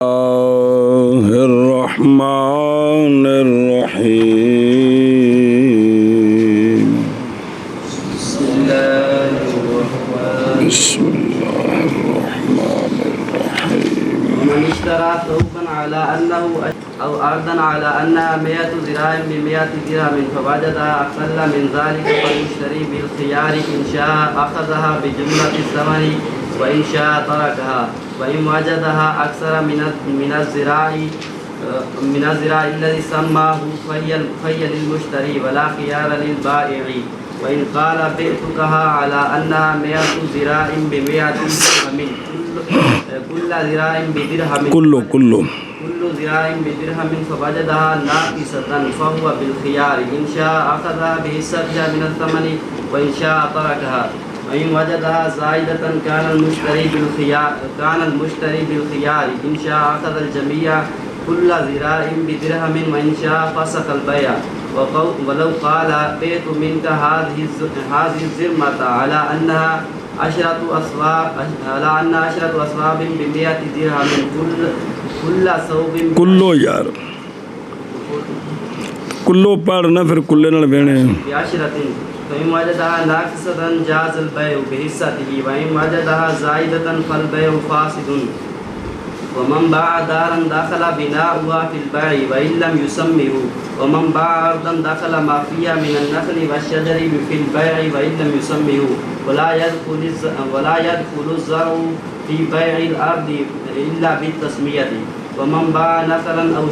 Bismillahirrahmanirrahim. Bismillahirrahmanirrahim. ومن اشترى ثوبا على أنه أو أرضا على أنها 100 ذراع ب100 درهم فوجدها أقل من ذلك فليشتري بالخيار إن شاء أخذها بجملة الثمن وإن شاء تركها وإن وجدها أكثر من الذراع الذي سماه فهي للمشتري ولا خيار للبائع. وإن قال بعتكها على أنها 100 ذراع ب100 درهم كل ذراع بدرهم كل ذراع بدرهم فوجدها ناقصة فهو بالخيار إن شاء أخذها بحسابها من الثمن وإن شاء تركها. وإن وجدها زائدة كان المشتري بالخيار إن شاء أخذ الجميع كل ذراع بدرهم وإن شاء فسخ البيع. ولو قال بعت منك هذه الزرمة على أنها 10 أصواب ب100 درهم كل ثوب कुल्लो यार कुल्लो पढ़ना फिर कुल्ले नाल बहने ب10 فإن وجدها ناقصة جاز البيع بحصته وإن وجدها زائدة فالبيع فاسد. ومن باع دارا دخل بناؤها في البيع وإن لم يسمه ومن باع أرضا دخل ما فيها من النخل والشجر في البيع وإن لم يسمه ولا يدخل الزرع في بيع الأرض إلا بالتسمية. ومن باع نخلا أو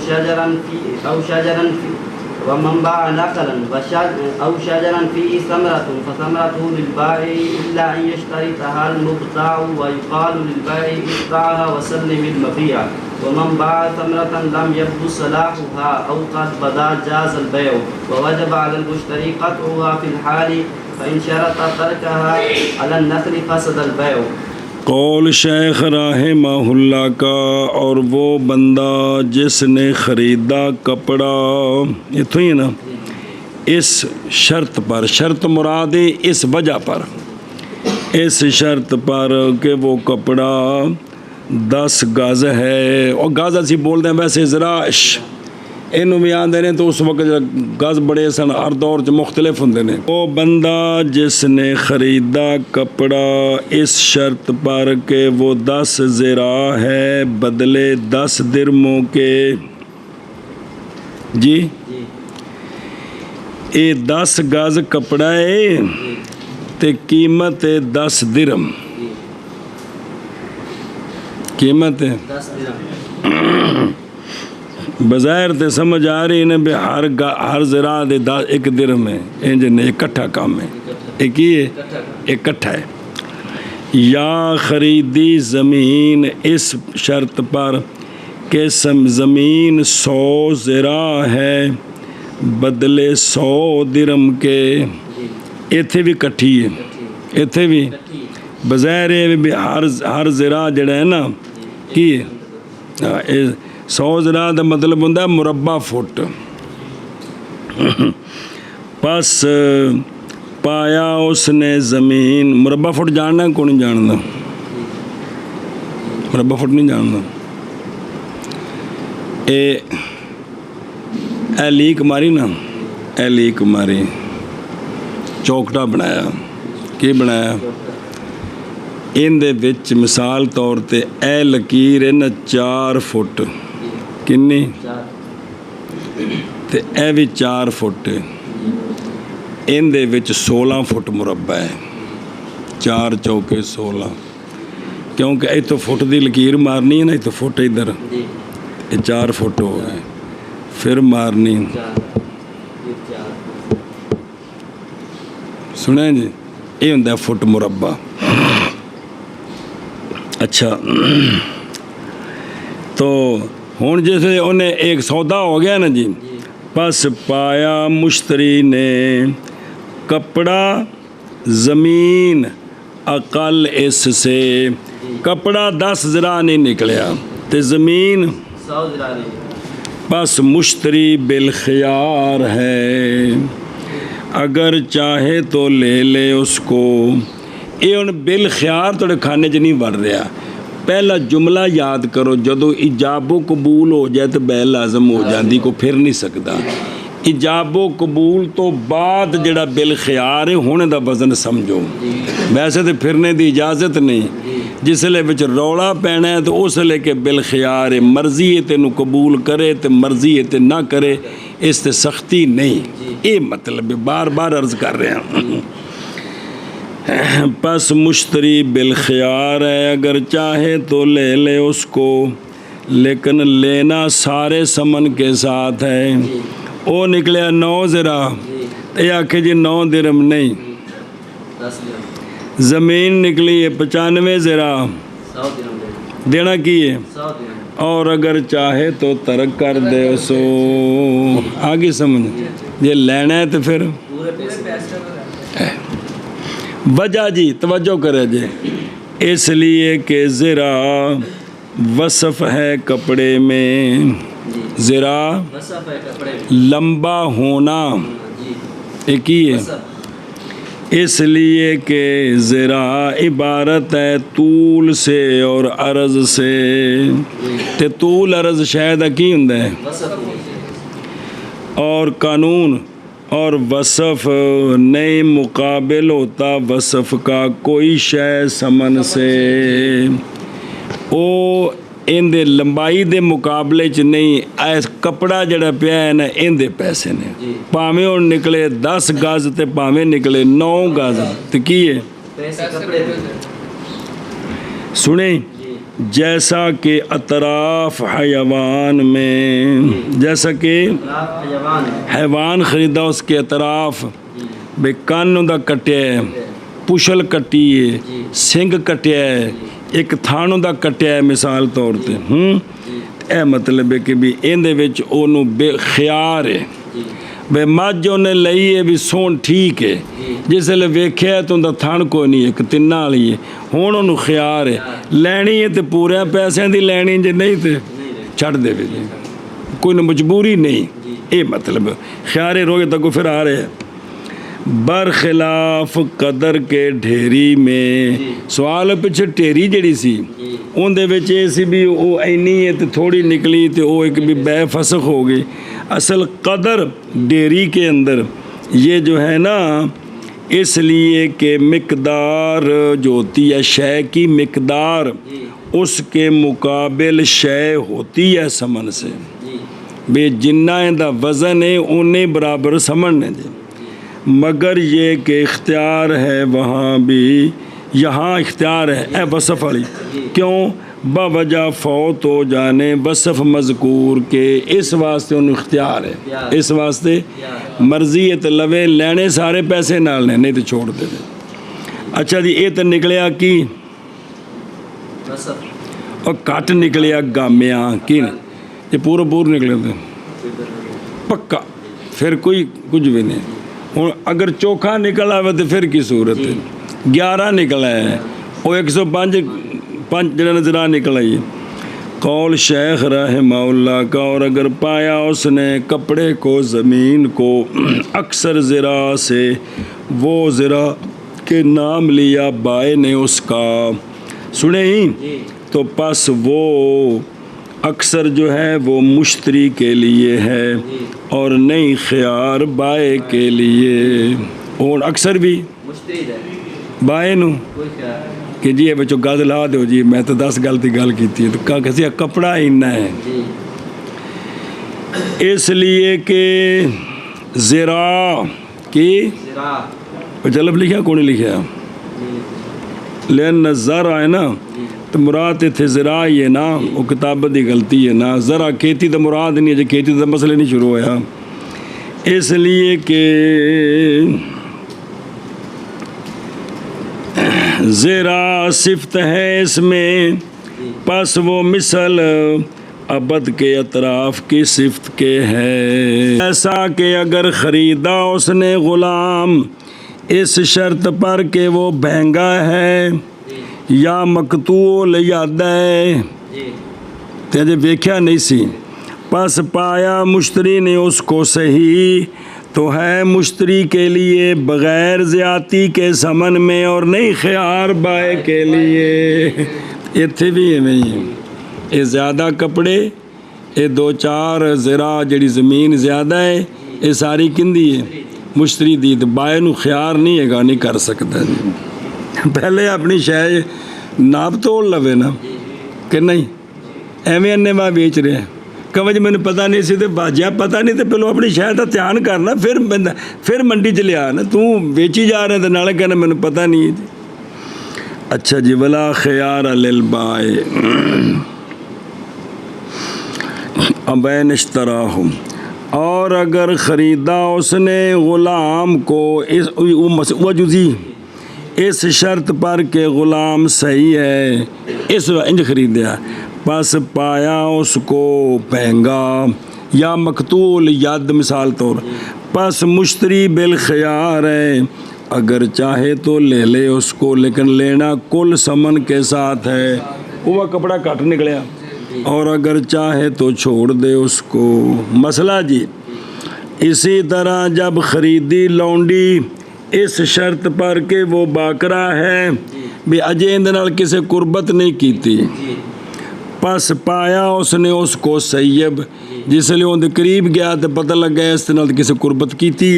شجرا فيه ثمرة فثمرته للبائع إلا أن يشترطها المبتاع ويقال للبائع ابتاعها وسلم المبيع. ومن باع ثمرة لم يبدو صلاحها أو قد بدا جاز البيع ووجب على المشتري قطعها في الحال فإن شرط تركها على النخل فسد البيع. कौल शेख राहिमहुल्लाह का और वो बंदा जिसने ख़रीदा कपड़ा इतों ही ना इस शर्त पर शर्त मुराद इस वजह पर इस शर्त पर कि वो कपड़ा 10 गज है और गज असी बोलते हैं वैसे ज़राश इनू भी आते हैं तो उस वक्त गज बड़े सन हर दौर च मुख्तलिफ होंगे ने। वो बंदा जिसने ख़रीदा कपड़ा इस शर्त पर कि वो 10 ज़रा है बदले 10 दिरमों के जी ये 10 गज कपड़ा है ते कीमत है 10 दिरम कीमत है 10 درهم बज़ाहिर ते समझ आ रही ने भी हर ज़रा दे 1 दिरहम है इंज ने इकट्ठा काम है एक ही है इकट्ठा है। या ख़रीदी ज़मीन इस शर्त पर कि ज़मीन 100 ज़रा है बदले 100 दिरहम के इत्थे भी कट्ठी है इत्थे भी बज़ाहिर है भी हर ज़रा जड़ा है ना की 100 ज़रा का मतलब होंदा मुरब्बा फुट। बस पाया उसने ज़मीन मुरब्बा फुट जानना कौन नहीं जानता मुरब्बा फुट नहीं जानता ए लीक मारी ना ए लीक मारी चौकटा बनाया की बनाया इहदे विच मिसाल तौर ते ए लकीर है ना 4 फुट किन्नी ते ए भी 4 फुट इहदे विच 16 फुट मुरब्बा है 4 चौके 16 क्योंकि इतों फुट की लकीर मारनी है ना इतों फुट इधर ये 4 फुट हो गए फिर मारनी सुने जी ये होंदा फुट मुरब्बा। अच्छा तो हुण जैसे उन्हें एक सौदा हो गया ना जी बस पाया मुश्तरी ने कपड़ा ज़मीन अकल इससे कपड़ा 10 ज़रा नहीं निकलिया तो ज़मीन 100 ذراع बस मुश्तरी बिलखियार है अगर चाहे तो ले ले उसको ये हुण बिलखियार थोड़े खाने च नहीं बढ़ रहा पहला जुमला याद करो, जदों इजाबो कबूल हो जाए तो बै लाजम हो जाती, को फिर नहीं सकता। इजाबो कबूल तो बाद जिहड़ा बिल ख्यार है होने दा वजन समझो। वैसे तो फिरने की इजाज़त नहीं, जिसले विच रौला पैना है तो उसले के बिल ख्यार है, मर्जी है तेनू कबूल करे तो मर्जी है तो ना करे, इस ते सख्ती नहीं। ये मतलब बार बार अर्ज कर रहे हैं। बस मुश्तरी बिल ख्यार है, अगर चाहे तो ले ले उसको, लेकिन लेना सारे समन के साथ है। वो निकले 9 ज़रा, ये आखे जी 9 दिरहम नहीं। 10 दिरहम। ज़मीन निकली है 95 ज़रा, 100 दिरहम देना की है। 100 दिरहम। और अगर चाहे तो तर्क कर दे उसो। आगे समझ, ये लेना है तो फिर पूरे पैसे वजह जी तवज्जो करे जे, इसलिए कि ज़रा वसफ़ है कपड़े में, ज़रा वसफ़ है कपड़े में, लंबा होना जी एक ही है, वसफ़। इसलिए कि ज़रा इबारत है तूल से और अर्ज़ से, ते तूल अर्ज़ शायद की हुंदा है, वसफ़ और कानून और वसफ़ नए मुकाबिल होता वसफ़ का कोई शय समन से। ओ इंदे लंबाई दे मुकाबले च नहीं, ऐस कपड़ा जड़ा पिया है ना इंदे पैसे ने, भावें हुण निकले 10 गज ते भावें निकले 9 गज, ते की है पैसे कपड़े पे। सुने, जैसा कि अतराफ हयवान में, जैसा कि रात जवान है हैवान खरीदा उसके अतराफ, बे कन्न उहदा कट्टिया है, पुछल कट्टी है, सिंग कट्टिया है, एक थान उहदा कट्टिया है मिसाल तौर ते। यह मतलब है कि भी इहदे विच ओनू बेख्यार है, बे मझ उन्हें लई है भी सोहन ठीक है, जिसले वेख्या तो उनका थण कोई नहीं, एक तिन्ना वाली है, हुण उन्होंने ख्यार है लैनी है तो पूरे पैसों की लैनी, जे नहीं तो छड़ दे, कोई ना मजबूरी नहीं। ये मतलब ख्यारे रोए तक फिर आ रहे हैं। बरखिलाफ कदर के ढेरी में, सवाल पिछे ढेरी जड़ी सी उनदे विच ये सी भी वो इन्नी है तो थोड़ी निकली तो वो एक भी बेफसख हो गई। असल कदर ढेरी के अंदर ये जो है ना, इसलिए कि मिकदार जो होती है शय की मिकदार उसके मुकाबिल शय होती है समन से, बे जिन्ना इहदा वज़न है उन्ने बराबर समझने दे। मगर ये कि इख्तियार है वहाँ भी, यहाँ इख्तियार है ए वसफ़ वाली, क्यों बावजह फौत हो जाने वसफ़ मज़कूर के, इस वास्ते उन्हें इख्तियार है, इस वास्ते मर्जी है तो लवे लेने सारे पैसे नाल ने, नहीं तो छोड़ दे। अच्छा जी, ये तो निकलिया की और घट निकलिया गामिया की, ये पूरा पूर निकले थे पक्का, फिर कोई कुछ भी नहीं। हूँ अगर चोखा निकल आवे तो फिर की सूरत है, 11 निकला है वो 105 जरा नजरा निकल आई। कौल शेख रहमहुल्लाह का, और अगर पाया उसने कपड़े को ज़मीन को अक्सर ज़रा से, वो ज़रा के नाम लिया बाए ने उसका, सुने ही तो बस वो अक्सर जो है वो मुश्तरी के लिए है और नहीं ख्यार बाए के लिए। और अक्सर भी बाए नू कि जी बच्चों गल ला दो जी, मैं तो 10 गल की गल की थी, तो कहा कपड़ा इन्ना है, इसलिए कि ज़रा की जलब लिखा कौन लिखा लेन ज़रा है ना, तो मुराद इतने ज़रा ही है ना, वो किताबत की गलती है ना, ज़रा खेती तो मुराद नहीं है, जो खेती तो मसले नहीं शुरू होया, इसलिए कि ज़रा सिफ्त है इसमें, बस वो मिसल अबद के अतराफ़ की सिफ्त के है। ऐसा कि अगर ख़रीदा उसने ग़ुलाम इस शर्त पर कि वो महंगा है या मकतूल याद है, ते जे वेख्या नहीं सी, बस पाया मुश्तरी ने उसको सही, तो है मुश्तरी के लिए बग़ैर ज़्यादती के समन में और नहीं ख्यार बाए के लिए। ਇੱਥੇ ਵੀ ਐਵੇਂ ਹੀ ਹੈ। ਇਹ ਜ਼ਿਆਦਾ ਕੱਪੜੇ, ਇਹ 2-4 ਜ਼ਰਾ ਜਿਹੜੀ ਜ਼ਮੀਨ ਜ਼ਿਆਦਾ ਹੈ, ਇਹ ਸਾਰੀ ਕਿੰਦੀ ਹੈ? ਮੁਸ਼ਤਰੀ ਦੀ। ਤੇ ਬਾਏ ਨੂੰ ਖਿਆਰ ਨਹੀਂ ਹੈਗਾ, ਨਹੀਂ ਕਰ ਸਕਦਾ ਜੀ। ਪਹਿਲੇ ਆਪਣੀ ਸ਼ੈ ਨਾਪ ਤੋਲ ਲਵੇ ਨਾ, ਕਿ ਨਹੀਂ ਐਵੇਂ ਅੰਨੇਵਾਹ ਵੇਚ ਰਿਹਾ। ਕਵਜ ਮੈਨੂੰ ਪਤਾ ਨਹੀਂ ਸੀ ਤੇ ਬਾਜਿਆ ਪਤਾ ਨਹੀਂ, ਤੇ ਪਹਿਲਾਂ ਆਪਣੀ ਸ਼ੈ ਦਾ ਧਿਆਨ ਕਰਨਾ, ਫਿਰ ਮੰਡੀ 'ਚ ਲਿਆ ਨਾ। ਤੂੰ ਵੇਚੀ ਜਾ ਰਿਹਾ ਤੇ ਨਾਲੇ ਕਹਿੰਦਾ ਮੈਨੂੰ ਪਤਾ नहीं है। अच्छा जी, वला खयार लिल बाए अबैन इश्तराहुम, और अगर ख़रीदा उसने ग़ुलाम को वो जुज़ी इस शर्त पर के ग़ुलाम सही है, इस इंज ख़रीदा बस पाया उसको महंगा या मकतूल यद मिसाल तौर, बस मुश्तरी बिल ख़यार है, अगर चाहे तो ले ले उसको, लेकिन लेना कुल समन के साथ है। वो कपड़ा कट निकलिया, और अगर चाहे तो छोड़ दे उसको। मसला जी, इसी तरह जब ख़रीदी लौंडी इस शर्त पर कि वो बाकरा है भी अजे इंदे नाल किसे कुर्बत नहीं की थी, बस पाया उसने उसको सैयब, जिसलिए उनके करीब गया तो पता लग गया इस नाल किसे कुर्बत की थी,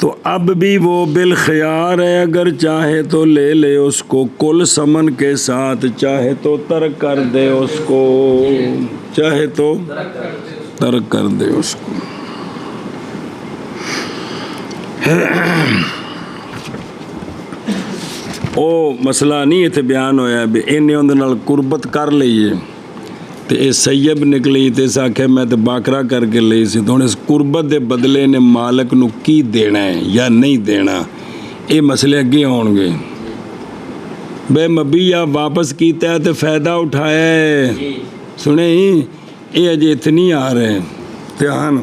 तो अब भी वो बिल ख़यार है, अगर चाहे तो ले ले उसको कुल समन के साथ, चाहे तो तर्क कर दे उसको, चाहे तो तर्क कर दे उसको। ਉਹ ਮਸਲਾ ਨਹੀਂ ਇੱਥੇ ਬਿਆਨ ਹੋਇਆ ਵੀ ਇਹਨੇ ਉਹਦੇ ਨਾਲ ਕੁਰਬਤ ਕਰ ਲਈ ਹੈ ਤੇ ਇਹ ਸੈਯਬ ਨਿਕਲੀ ਤੇ ਇਸ ਆਖਿਆ ਮੈਂ ਤਾਂ ਬਾਕਰਾ ਕਰਕੇ ਲਈ ਸੀ, ਤਾਂ ਹੁਣ ਇਸ ਕੁਰਬਤ ਦੇ ਬਦਲੇ ਨੇ ਮਾਲਕ ਨੂੰ ਕੀ ਦੇਣਾ ਹੈ ਜਾਂ ਨਹੀਂ ਦੇਣਾ, ਇਹ ਮਸਲੇ ਅੱਗੇ ਆਉਣਗੇ। ਬੇ ਮਬੀਆ ਵਾਪਸ ਕੀਤਾ ਤੇ फ़ायदा उठाया है, सुने ही ये अजे इतने नहीं आ रहे, ध्यान।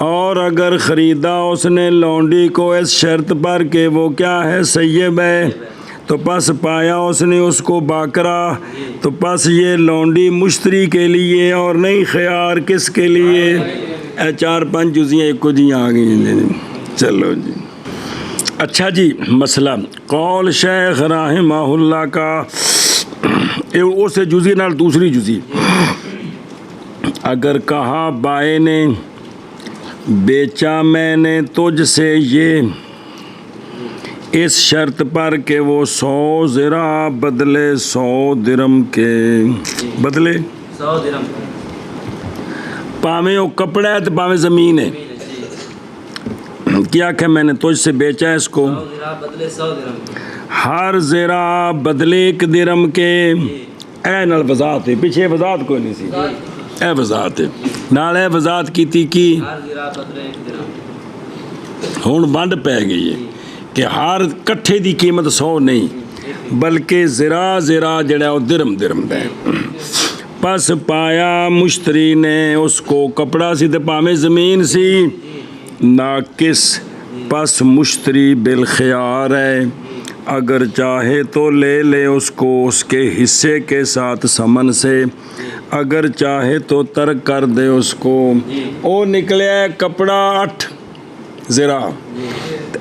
और अगर ख़रीदा उसने लौंडी को इस शर्त पर कि वो क्या है सैयब है, तो पस पाया उसने उसको बाकरा, तो पस ये लौंडी मुश्तरी के लिए और नहीं ख़यार किसके लिए। 4-5 जुज़ियाँ एक जी आ गई। चलो जी, अच्छा जी, मसला कौल शेख रहमहुल्लाह का उस जुज़ी नाल दूसरी जुज़ी, अगर कहा बाए ने बेचा मैंने तुझसे ये इस शर्त पर कि वो 100 ज़रा बदले 100 दिरम के, बदले 100 दिरहम, पावे वो कपड़ा है तो पावे ज़मीन है। क्या क्या मैंने तुझसे बेचा है इसको, 100 ज़रा बदले 100 दिरहम, हर ज़रा बदले 1 दिरम के। ए नाल वज़ाहत है, पिछे वज़ाहत कोई नहीं सी, ए वज़ाहत है नाल ए वज़ाहत कीती की हर ज़रा बदले 1 दिरहम। हुण वंड पै गई है कि हर कट्ठे की कीमत 100 नहीं, बल्कि ज़रा ज़रा जड़ा दिरम दिरम दा है। बस पाया मुश्तरी ने उसको कपड़ा सी ते भावें ज़मीन सी नाकिस, बस मुश्तरी बिल ख़यार है, अगर चाहे तो ले ले उसको उसके हिस्से के साथ समन से, अगर चाहे तो तर्क कर दे उसको। ओ निकलिया कपड़ा 8 ज़रा,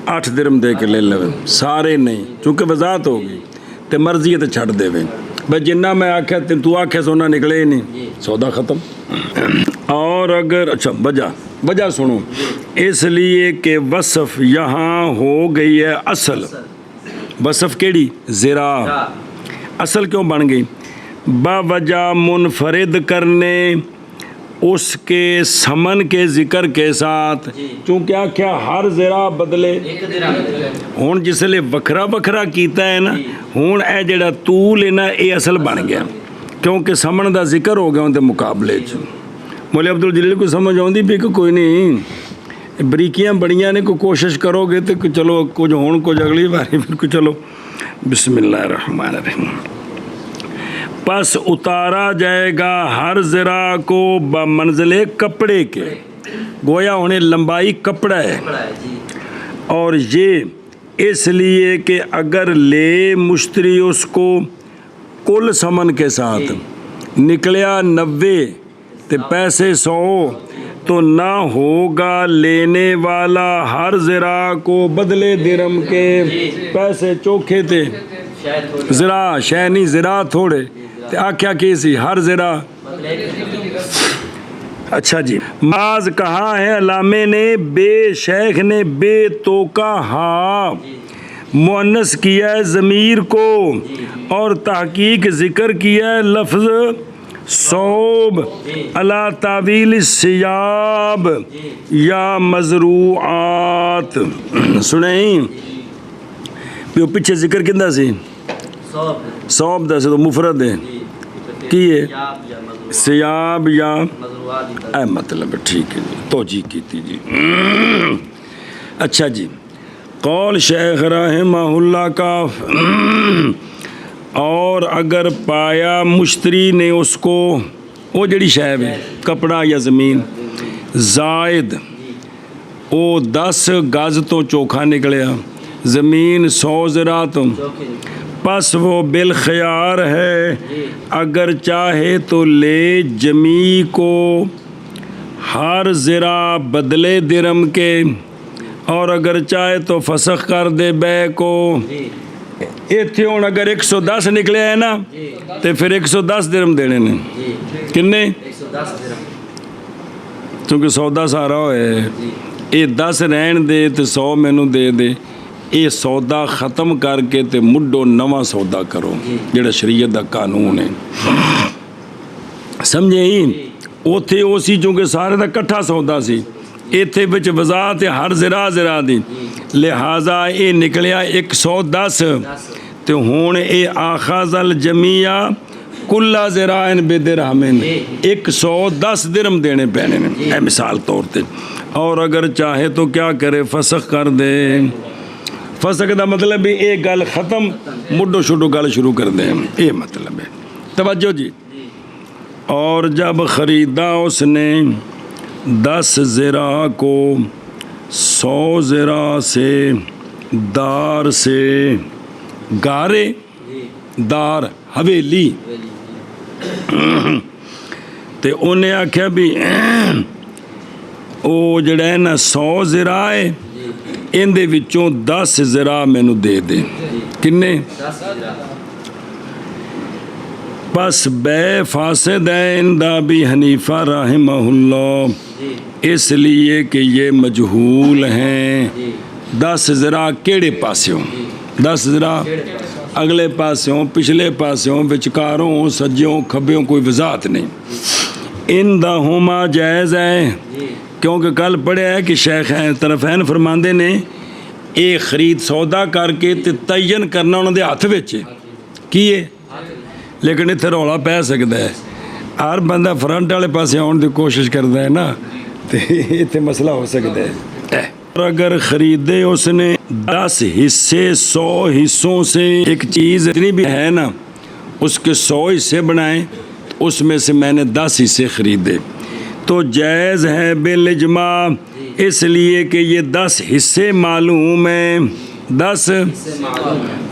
8 दिरम दे के ले ले, सारे नहीं, चूँकि वज़ाहत होगी तो मर्जी है तो छड़ देवे भाई, जिन्ना मैं आख्या तू आख्या सोना निकले ही नहीं, सौदा ख़त्म। और अगर अच्छा वजह सुनो, इसलिए कि वसफ़ यहाँ हो गई है असल, वसफ़ केड़ी ज़रा, असल क्यों बन गई, बावजह मुनफरिद करने उसके समन के ज़िक्र के साथ, चूँकि आख्या हर ज़रा बदले 1 दिरहम, हुण जिसले वखरा वखरा कीता है ना, हुण ए जिहड़ा तूल है ना ये असल बन गया, क्योंकि समन का जिक्र हो गया उनके मुकाबले च। मौलवी अब्दुल जलील को समझ आउंदी भी कि कोई नहीं, बरीकियां बड़ियां ने, कोई कोशिश करोगे तो चलो कुछ होण, कुछ अगली बारी फिर कुछ। चलो बिस्मिल्लाहिर्रहमानिर्रहीम। बस उतारा जाएगा हर ज़रा को बमंज़िले कपड़े के, गोया होने लंबाई कपड़ा है, और ये इसलिए कि अगर ले मुश्तरी उसको कुल समन के साथ, निकलिया 90 ते पैसे 100, तो ना होगा लेने वाला हर ज़रा को बदले दिरम के, पैसे चोखे थे शायद थोड़ी ज़रा शै नहीं ज़रा थोड़े ते आख्या की सी हर ज़रा। अच्छा जी, माज कहा है अलामे ने बे शेख ने बे तो का हा मुअन्नस किया है ज़मीर को और तहकीक ज़िक्र किया है लफ्ज़ सौब अला तावील सियाब या मजरूआत। सुने भी पिछे जिक्र किंदा सी सौब दा तो मुफरद है की है सियाब या ए मतलब ठीक है जी तोजी की थी जी। अच्छा जी, कौल शेख रहमहुल्लाह का और अगर पाया मुश्तरी ने उसको वो जड़ी शैब है कपड़ा या ज़मीन जायद वो 10 गज तो चोखा निकलिया ज़मीन 100 ज़रा तो पस वो बिल ख़यार है अगर चाहे तो ले जमी को हर ज़रा बदले दिरम के और अगर चाहे तो फसख कर दे बै को। इत्थे हुण अगर 110 निकले है ना तो फिर 110 दिरम देने ने किन्ने क्योंकि सौदा सारा होए ये 10 रहन दे तो 100 मैनू दे दे ये सौदा ख़त्म करके ते मुड्डो नवा सौदा करो जेड़ा शरीयत दा कानून है समझे ही। उत्थे वो सी चूँकि सारे दा कट्ठा सौदा सी इत्थे विच वज़ाहत हर ज़रा ज़रा दी लिहाजा ये निकलिया 110 तो हुण ये आखाज़ल जमिया कुल्ला ज़राइन बेदिरहमिन 110 दिरहम देने पैने ने ए मिसाल तौर पे। और अगर चाहे तो क्या करे फसख कर दे। फसख का मतलब भी ये गल ख़त्म मुड्डो शुड्डो गल शुरू कर दे ये मतलब है। तवज्जो जी। और जब ख़रीदा उसने 10 ज़रा को 100 ज़रा से दार से गारे दार हवेली ते उन्हें आख्या भी वो जड़ा है ना 100 ज़रा है इहदे विचों 10 ज़रा मैनू दे दे किन्ने बस बै फासद है इंदा भी हनीफा रहमहुल्लाह इसलिए कि ये मजहूल हैं। 10 ज़रा केड़े पास्यों 10 ज़रा अगले पास्यों पिछले पास्यों विचकारों सज्जों खब्बों कोई वजाहत नहीं। इंदा होमा जायज़ है क्योंकि कल पढ़िया है कि शेख हैं तरफैन फरमाते ने ये खरीद सौदा करके ते तयन करना उन्होंने हथ विच की है लेकिन इत्थे रौला पै सकता है हर बंदा फ्रंट वाले पासे आने की कोशिश करता है ना तो इत्थे मसला हो सकता है। और अगर ख़रीदे उसने 10 हिस्से 100 हिस्सों से एक चीज़ इतनी भी है ना उसके 100 हिस्से बनाए उसमें से मैंने 10 हिस्से ख़रीदे तो जायज़ है बिलइज्मा इसलिए कि ये 10 हिस्से मालूम हैं 10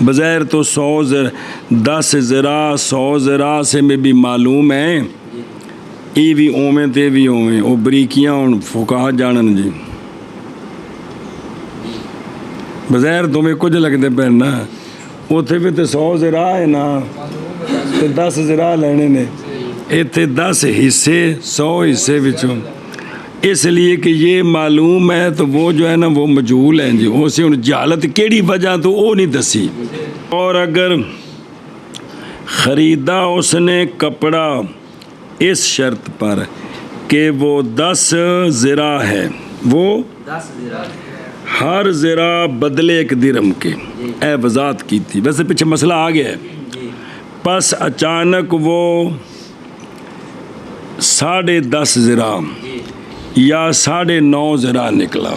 बज़ैर तो 10 ज़रा 100 ज़रा से में भी मालूम है ये भी ओवें ते भी ओवें वो बरीकियां हुण फुकाहा जानन जी बज़ैर तुम्हें कुछ लगते पे ना उत्थे भी तो 100 ज़रा है ना तो 10 ज़रा लेने ने इत्थे 10 हिस्से 100 हिस्से विचों इसलिए कि ये मालूम है तो वो जो है ना वो मजहूल हैं जी उसे उन जहालत केड़ी वजह तो वो नहीं दसी। और अगर ख़रीदा उसने कपड़ा इस शर्त पर कि वो 10 ज़रा है वो 10 ज़रा हर ज़रा बदले एक दिरहम के ए वज़ाहत की थी वैसे पीछे मसला आ गया है। बस अचानक वो 10.5 ज़रा या 9.5 ज़रा निकला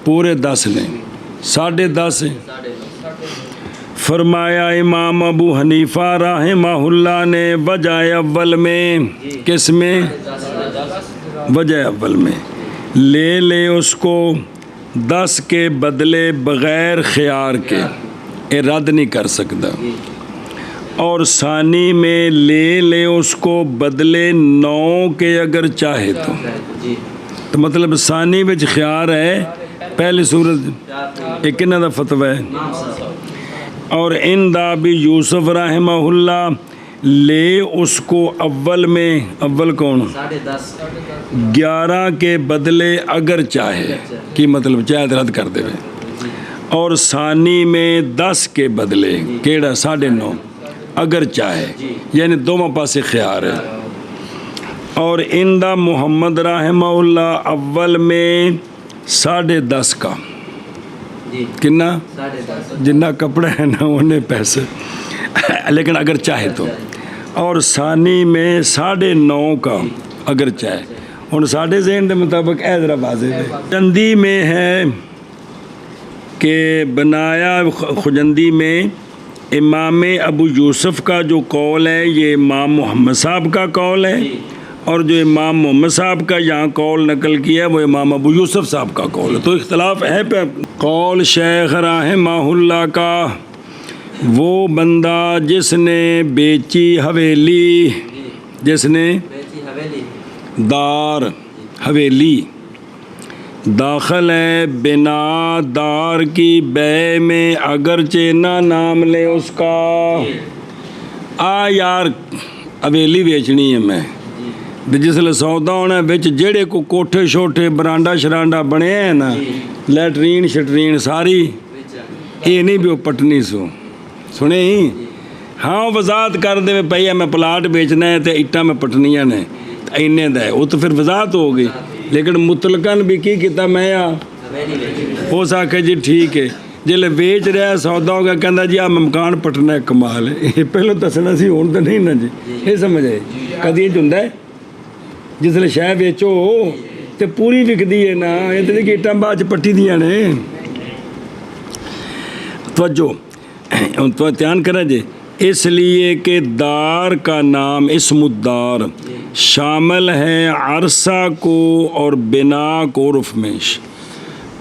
पूरे 10 ने 10.5 फरमाया इमाम अबू हनीफा रहमहुल्लाह ने वजह अव्वल में किस में वजह अव्वल में ले उसको 10 के बदले बग़ैर ख़ियार के ये रद्द नहीं कर सकता और सानी में ले उसको बदले 9 के अगर चाहे तो मतलब सानी में ख्यार है पहली सूरत एक किन्ना दा फतवा है और इंदा भी यूसुफ रहमहुल्ला ले उसको अव्वल में, अव्वल कौन, 10.5 11 के बदले अगर चाहे, की मतलब चाहे रद्द कर दे, और सानी में 10 के बदले केड़ा 9.5 अगर चाहे, यानी दोनों पासे ख्यार है। और इंदा मोहम्मद रहमहुल्ला अव्वल में 10.5 का, जी कितना 10.5 जिन्ना कपड़ा है ना उन्हें पैसे लेकिन अगर चाहे तो, और सानी में 9.5 का अगर चाहे। और साढ़े ज़हन के मुताबिक ऐदरा वाज़ेह है। खुजंदी में है कि बनाया, खुजंदी में इमाम अबू यूसुफ का जो कौल है ये इमाम मोहम्मद साहब का कौल है, और जो इमाम मोहम्मद साहब का यहाँ कौल नकल किया है वो इमाम अबू यूसुफ साहब का कौल है। तो इख्तलाफ है पे कौल शेख रहमहुल्लाह का, वो बंदा जिसने बेची हवेली, जिसने बेची हवेली, दार हवेली, दाखिल है बिना दार की बै में अगरचे ना नाम ले उसका। आ यार हवेली बेचनी है मैं, ते जिसले सौदा होना बिच जेड़े को कोठे छोटे बरांडा शरांडा बने हैं ना, लैटरीन शटरीन सारी, ये नहीं भी वो पटनी सो सुने ही। हाँ वजात कर दे भई मैं प्लाट बेचना है तो इट्टा मैं पटनियां ने इन्ने दा है, वो तो फिर वजात हो गई। लेकिन मुतलकन भी की किता मैं आ उस आखे जी ठीक है, जिसले बेच रहा सौदा हो गया कहता जी आ मकान पटना है, कमाल है। ये पहले दसना सी हुण तो नहीं ना जी, ये समझ आए। कदी इंज हुंदा है जिसले शह बेचो तो पूरी विकदी है ना, ये तो नहीं कि इट्टां बाद च पट्टी दियां ने। तवज्जो तो ध्यान करें जी, इसलिए कि दार का नाम इस्मुद्दार शामिल है अरसा को और बिना को उर्फ में।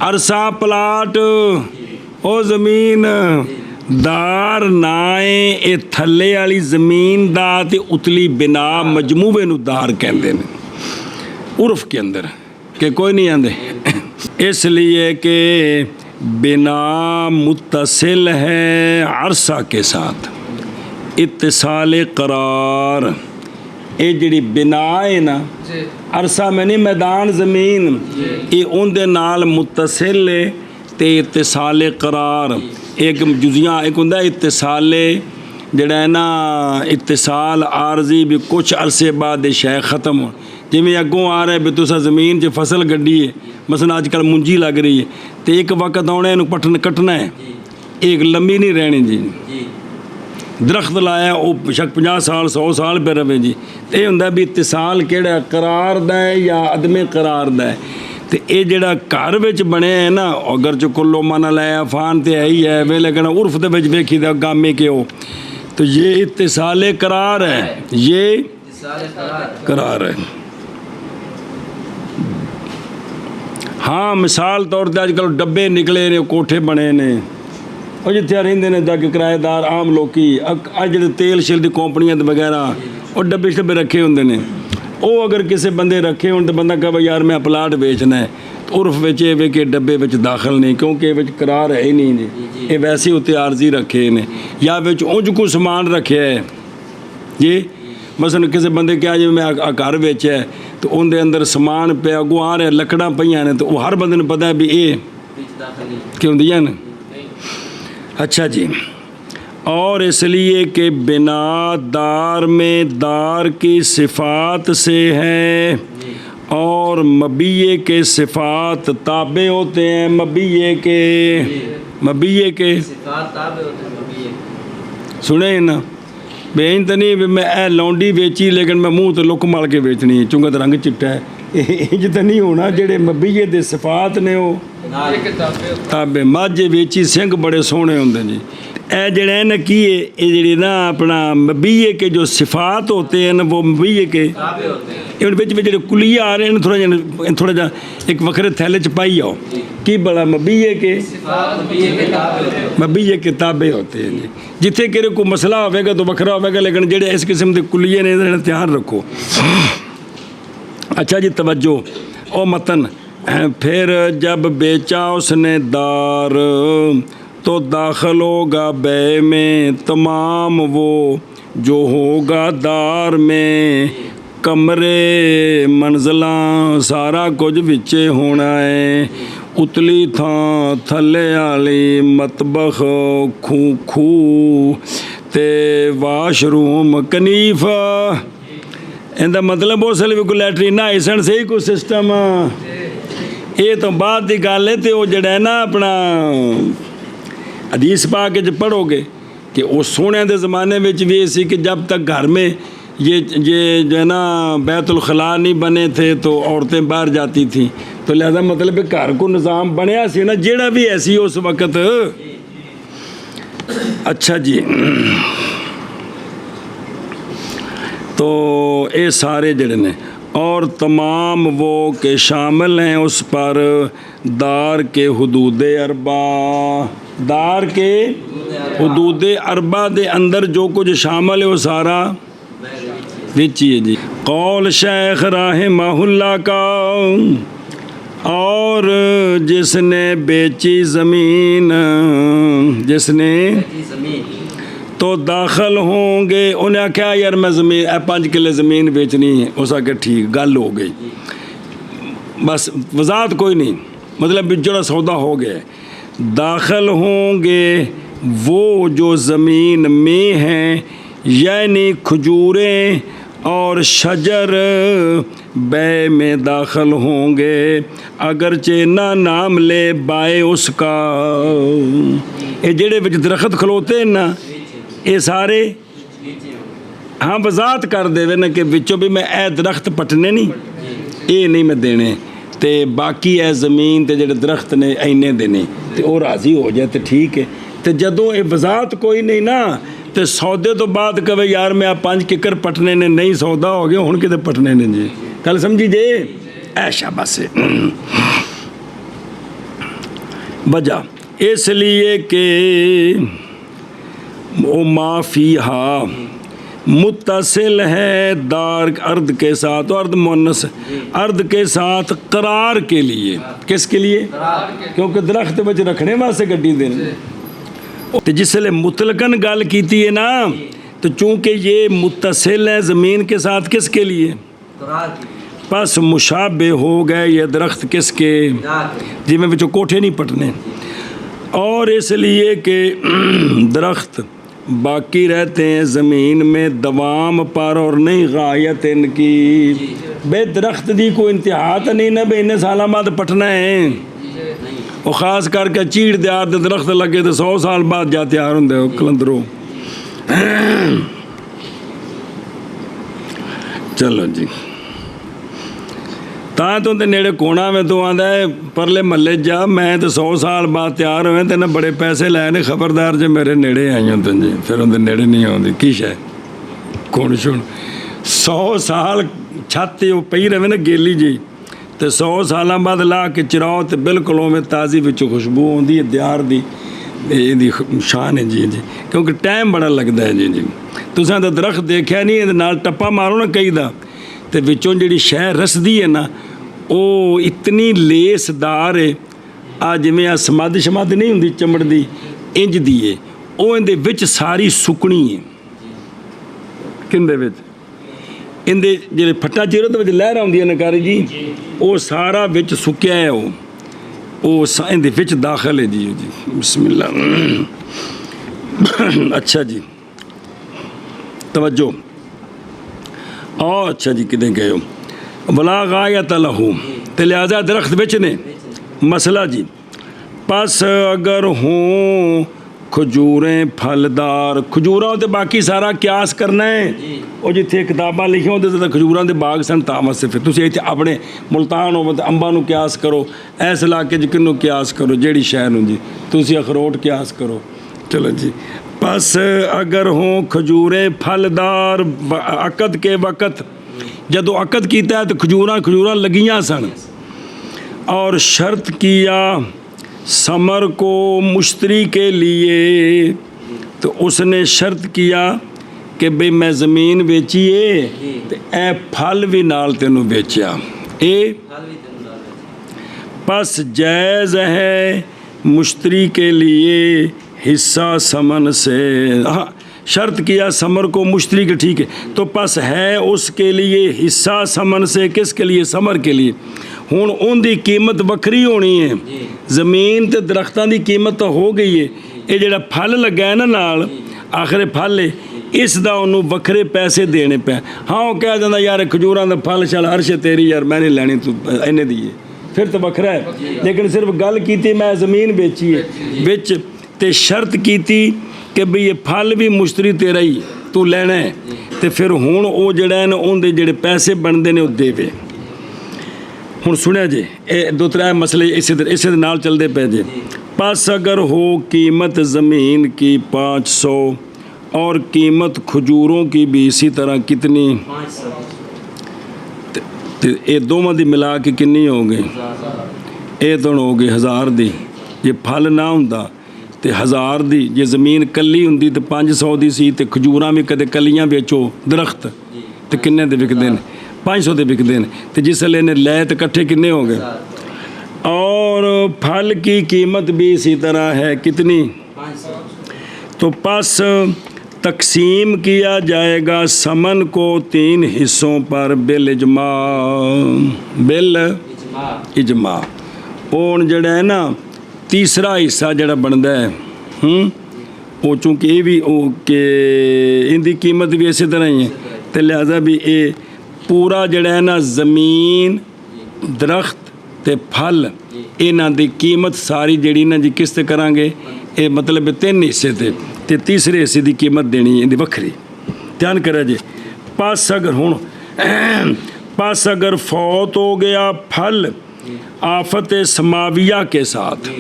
अरसा प्लाट ओ ज़मीन, दार नाए ए थल्ले वाली ज़मीन दा ते उतली बिना मजमूए नूं दार कहंदे ने उर्फ के अंदर, कि कोई नहीं आंदे। इसलिए कि बिना मुत्तसिल है अरसा के साथ, इत्तिसाल करार। ये जिहड़ी बिना है ना, अरसा में नहीं मैदान ज़मीन, ये उनदे नाल मुत्तसिल है ते इत्तिसाल करार। एक जुजियां एक हुंदा इत्तिसाल जिहड़ा है ना, इत्तिसाल आरजी भी कुछ अरसे बाद शै ख़त्म हो, जिमें अगों आ रहा है भी तुसा ज़मीन 'च फसल गड्डी है, मसलन अजकल मुंजी लग रही है तो एक वक्त आना इनू पटन कटना है, एक लंबी नहीं रहनी जी। दरख्त लाया वो बेशक 50 साल 100 साल पे रहे जी। तो यह होंगे भी इत्तिसाल केड़ा करार दा है या अदमे करार दा है। तो ये जिहड़ा घर विच बने है ना, अगर जो कुल्लो माना लाया फान तो है ही है वे, लेकिन उर्फ दे विच वेखी दा गामे के हो, तो ये इत्तिसाल करार है, ये करार है। हाँ मिसाल तौर पर अजकल डब्बे निकले ने, कोठे बने ने, और जिथे रेंदे ने जाके किराएदार आम लोकी अज जो तेल शिल दी कंपनियां वगैरह और डब्बे शब्बे रखे होंगे ने, वो अगर किसी बंदे रखे हो तो बंदा कहे यार मैं प्लाट बेचना है, तो उर्फ विच ये कि डब्बे विच दाखिल नहीं, क्योंकि ये करार है ही नहीं जी, ये वैसे उत्ते आरजी रखे ने या विच उंज को समान रखे है जी। मसलन किसी बंदे क्या जी मैं घर बेचा है तो उनके अंदर समान पे अगों आ रहा लकड़ा पईयां ने, तो वो हर बंदे ने पता है भी ये क्यों दिया ना। अच्छा जी, और इसलिए कि बिना दार में दार की सिफ़ात से है, और मबीये के सिफ़ात ताबे होते हैं, मबीये के सुने ना बेन तो नहीं भी मैं ए लौंडी बेची लेकिन मैं मूँह तो लुक मल के बेचनी है, चूंकि रंग चिट्टा है, इंज तो नहीं होना। जेड़े मबीये दे सिफात ने वो ताबे माझे बेची सिंह बड़े सोहने होंगे जी। ए जड़े है ना की ये जड़ी ना अपना मबीये के जो सिफात होते हैं ना वो मबीये के इन बिच जो कुलिया आ रहे हैं थोड़ा जा एक वखरे थैले च पाई आओ की बड़ा मबीये के ताबे होते हैं जी। जिथे किरे को मसला होगा तो वखरा होगा, लेकिन जेड़े इस किस्म के कुलिये ने ध्यान रखो। अच्छा जी तवज्जो ओ मतन। फिर जब बेचा उसने दार तो दाखिल होगा बै में तमाम वो जो होगा दार में कमरे मंजिला सारा कुछ विचे होना है उतली थां थले आली मतबख खू खू ते वाशरूम कनीफा इहदा मतलब उस ਵੇਲੇ भी कोई लैटरीन नहाई सन सही कोई सिस्टम ये तो बाद की गल है तो जड़ा है ना अपना हदीस पाक च पढ़ोगे कि वो सोने के ज़माने में भी ये सी कि जब तक घर में ये जो है ना बैतुल खला नहीं बने थे तो औरतें बाहर जाती थी तो लिहाजा मतलब घर को निज़ाम बनया सी ना जेड़ा भी ऐसी उस वक़्त। अच्छा जी तो ये सारे जड़े ने और तमाम वो के शामिल हैं उस पर दार के हुदूद अरबा दार के हुदूद अरबा दे अंदर जो कुछ शामिल है वो सारा विच ही है जी। कौल शेख राहिमहुल्लाह का और जिसने बेची ज़मीन जिसने तो दाखिल होंगे उन्हें आख्या यार मैं ज़मीन 5 किले ज़मीन बेचनी है उस आके ठीक गल हो गई बस वजाहत कोई नहीं मतलब जो सौदा हो गया दाखिल होंगे वो जो ज़मीन में हैं यानी खजूरें और शजर बै में दाखिल होंगे अगरचे ना नाम ले बाए उसका ये जेड़े विच दरख्त खलोते हैं ना ये सारे हाँ वजाहत कर देवे ना कि विचों भी मैं ए दरख्त पटने नहीं ये नहीं मैं देने ते बाकी है ज़मीन ते जेड़े दरख्त ने इन्ने देने ते वो राज़ी हो जाए तो ठीक है तो जदों ये वजाहत कोई नहीं ना तो सौदे तो बाद कहे यार मैं 5 किकर पटने ने नहीं सौदा हो गया हुण किते पटने ने जी गल समझी जे ऐशा बस वजह इसलिए कि वो माफ़ी हा मुत्तसिल है दार अर्द के साथ अर्द मुन्नस अर्द के साथ करार के लिए किसके लिए क्योंकि दरख्त में रखने वास्ते गड्डी देने तो जिसले मुतलकन गल की है ना तो चूँकि ये मुत्तसिल है ज़मीन के साथ किसके लिए बस मुशाबे हो गए ये दरख्त किसके जिमें विचों कोठे नहीं पटने और इसलिए कि दरख्त बाकी रहते हैं ज़मीन में दवाम पर और नहीं गायत इनकी बे दरख्त दी कोई इंतहा तो नहीं ना बे इन्ने साल बाद पटना है वो ख़ास करके चीड़ दियार दे दरख्त लगे तो 100 साल बाद जा तैयार होंगे कलंदरों। चलो जी तो नेड़े कोना में तो आंदा है परले महल्ले जा मैं तो 100 साल बाद तैयार हुए तो इन्हें बड़े पैसे लाए ने खबरदार जो मेरे नेड़े आई हो तो जी फिर उनके नेड़े नहीं आती की शै कौन शुण 100 साल छत पई रहे ना गेली जी तो 100 साल बाद ला के चिराओ तो बिल्कुल उमें ताज़ी विचों खुशबू आती है दियार की ये शान है जी जी क्योंकि टाइम बड़ा लगता है जी जी तुसां तो दरख्त देखा नहीं ये नाल टप्पा मारो ना कई दा तो विचों जिहड़ी शह रसदी है ना वो इतनी लेसदार है आ जिमें आ समद शमद नहीं होंदी चमड़ दी इंज दी है वो इहदे विच सारी सुकनी है किंदे विच इहदे जिहड़े फट्टा चीरो दे विच लहर आउंदी है नकारी जी वो सारा विच सुक्या है वो इहदे विच दाखिल है जी जी बिस्मिल्लाह। अच्छा जी तवज्जो और अच्छा जी कितें गए हो वला गायत लहू तो लिहाजा दरख्त बेचने मसला जी बस अगर हों खजूरें फलदार खजूरा तो बाकी सारा क्यास करना है और जिथे किताबां लिखियां उहदे ते खजूरां दे बाग सन तां वास्ते फिर तुसीं इत्थे अपने मुल्तान होवे तो अंबां नूं क्यास करो इस इलाके च किन्नू क्यास करो जिहड़ी शै नूं जी तुसीं अखरोट क्यास करो। चलो जी बस अगर हों खजूरें फलदार अकद के वक़्त जदों अकद कीता है तो खजूरां लगियां सन और शर्त किया समर को मुश्तरी के लिए तो उसने शर्त किया कि भाई मैं ज़मीन बेची है तो ए फल भी नाल तेनों बेचा ए बस जायज़ है मुश्तरी के लिए हिस्सा समन से, हाँ शर्त किया समर को मुश्तरी के, ठीक है, तो पस है उसके लिए हिस्सा समन से, किसके लिए, समर के लिए। हुण उनकी कीमत वक्री होनी है, जमीन ते दरख्तां दी कीमत तो हो गई है, ये जिहड़ा फल लगा है ना नाल आखिर फल है इस दा उन्होंने वक्रे पैसे देने पे। हाँ वो कह दिंदा यार खजूरां दा फल शल अर्श तेरी यार मैं नहीं लैनी तू इन्ने दी है, फिर तो वखरा है। लेकिन सिर्फ गल कीती मैं ज़मीन बेची है बिच ते शर्त कीती कि भी ये फल भी मुश्तरी तेरा ही तू लैना है, तो फिर हुण वो जिहड़ा है ना उनके जिहड़े पैसे बनते हैं वो देवे। हुण सुनिया जी ये दो त्रै मसले इसे नाल चलते पे जे। पस अगर हो कीमत ज़मीन की 500 और कीमत खजूरों की भी इसी तरह कितनी, 500 तो ये दोवां दी मिला के कितनी हो गई, ये तो हो गई 1000 दी। जे फल ना हुंदा तो 1000 दी, जे ज़मीन कली हुंदी तो 500 दी सी, ते खजूरां भी कदे कलियां बेचो दरख्त तो किन्ने दे विकदे हैं, 500 दे विकदे हैं। तो जिसले इन्हें लै तो कट्ठे किन्ने हो गए। और फल की कीमत भी इसी तरह है कितनी, 500। तो पस तकसीम किया जाएगा समन को 3 हिस्सों पर बिल इजमा, बिल इजमा। हुण जिहड़ा है ना तीसरा हिस्सा जिहड़ा बनदा है वो चूँकि ये भी कि इनकी कीमत भी इसी तरह ही है, तो लिहाजा भी ये पूरा जिहड़ा है ना ज़मीन दरख्त ते फल इन्हां दी कीमत सारी जिहड़ी ना जी किस ते करांगे, ये मतलब 3 हिस्से ते तीसरे हिस्से की कीमत देनी है इनकी वक्री। ध्यान करें जी। पस अगर हुण पस अगर फौत हो गया फल आफत समाविया के साथ,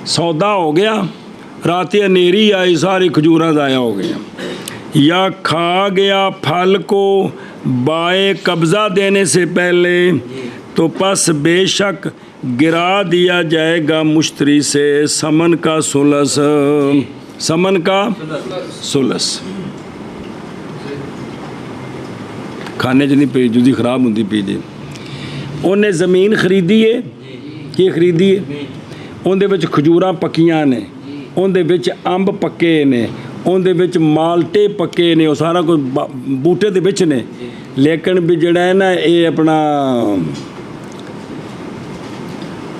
सौदा हो गया रात अनेरी आई सारी खजूरां ज़ाया हो गया, या खा गया फल को बाए कब्ज़ा देने से पहले, तो पस बेशक गिरा दिया जाएगा मुश्तरी से समन का सुलस, समन का सुलस। खाने च नहीं पी जुदी खराब होंगी पी जी। उन्हें ज़मीन खरीदी है, की खरीदी है, उनदे विच खजूरां पक्कियां ने, उनदे विच अंब पक्के ने, उनदे विच माल्टे पक्के ने, वो सारा कुछ बूटे दे विच ने, लेकिन भी जिहड़ा है ना ये अपना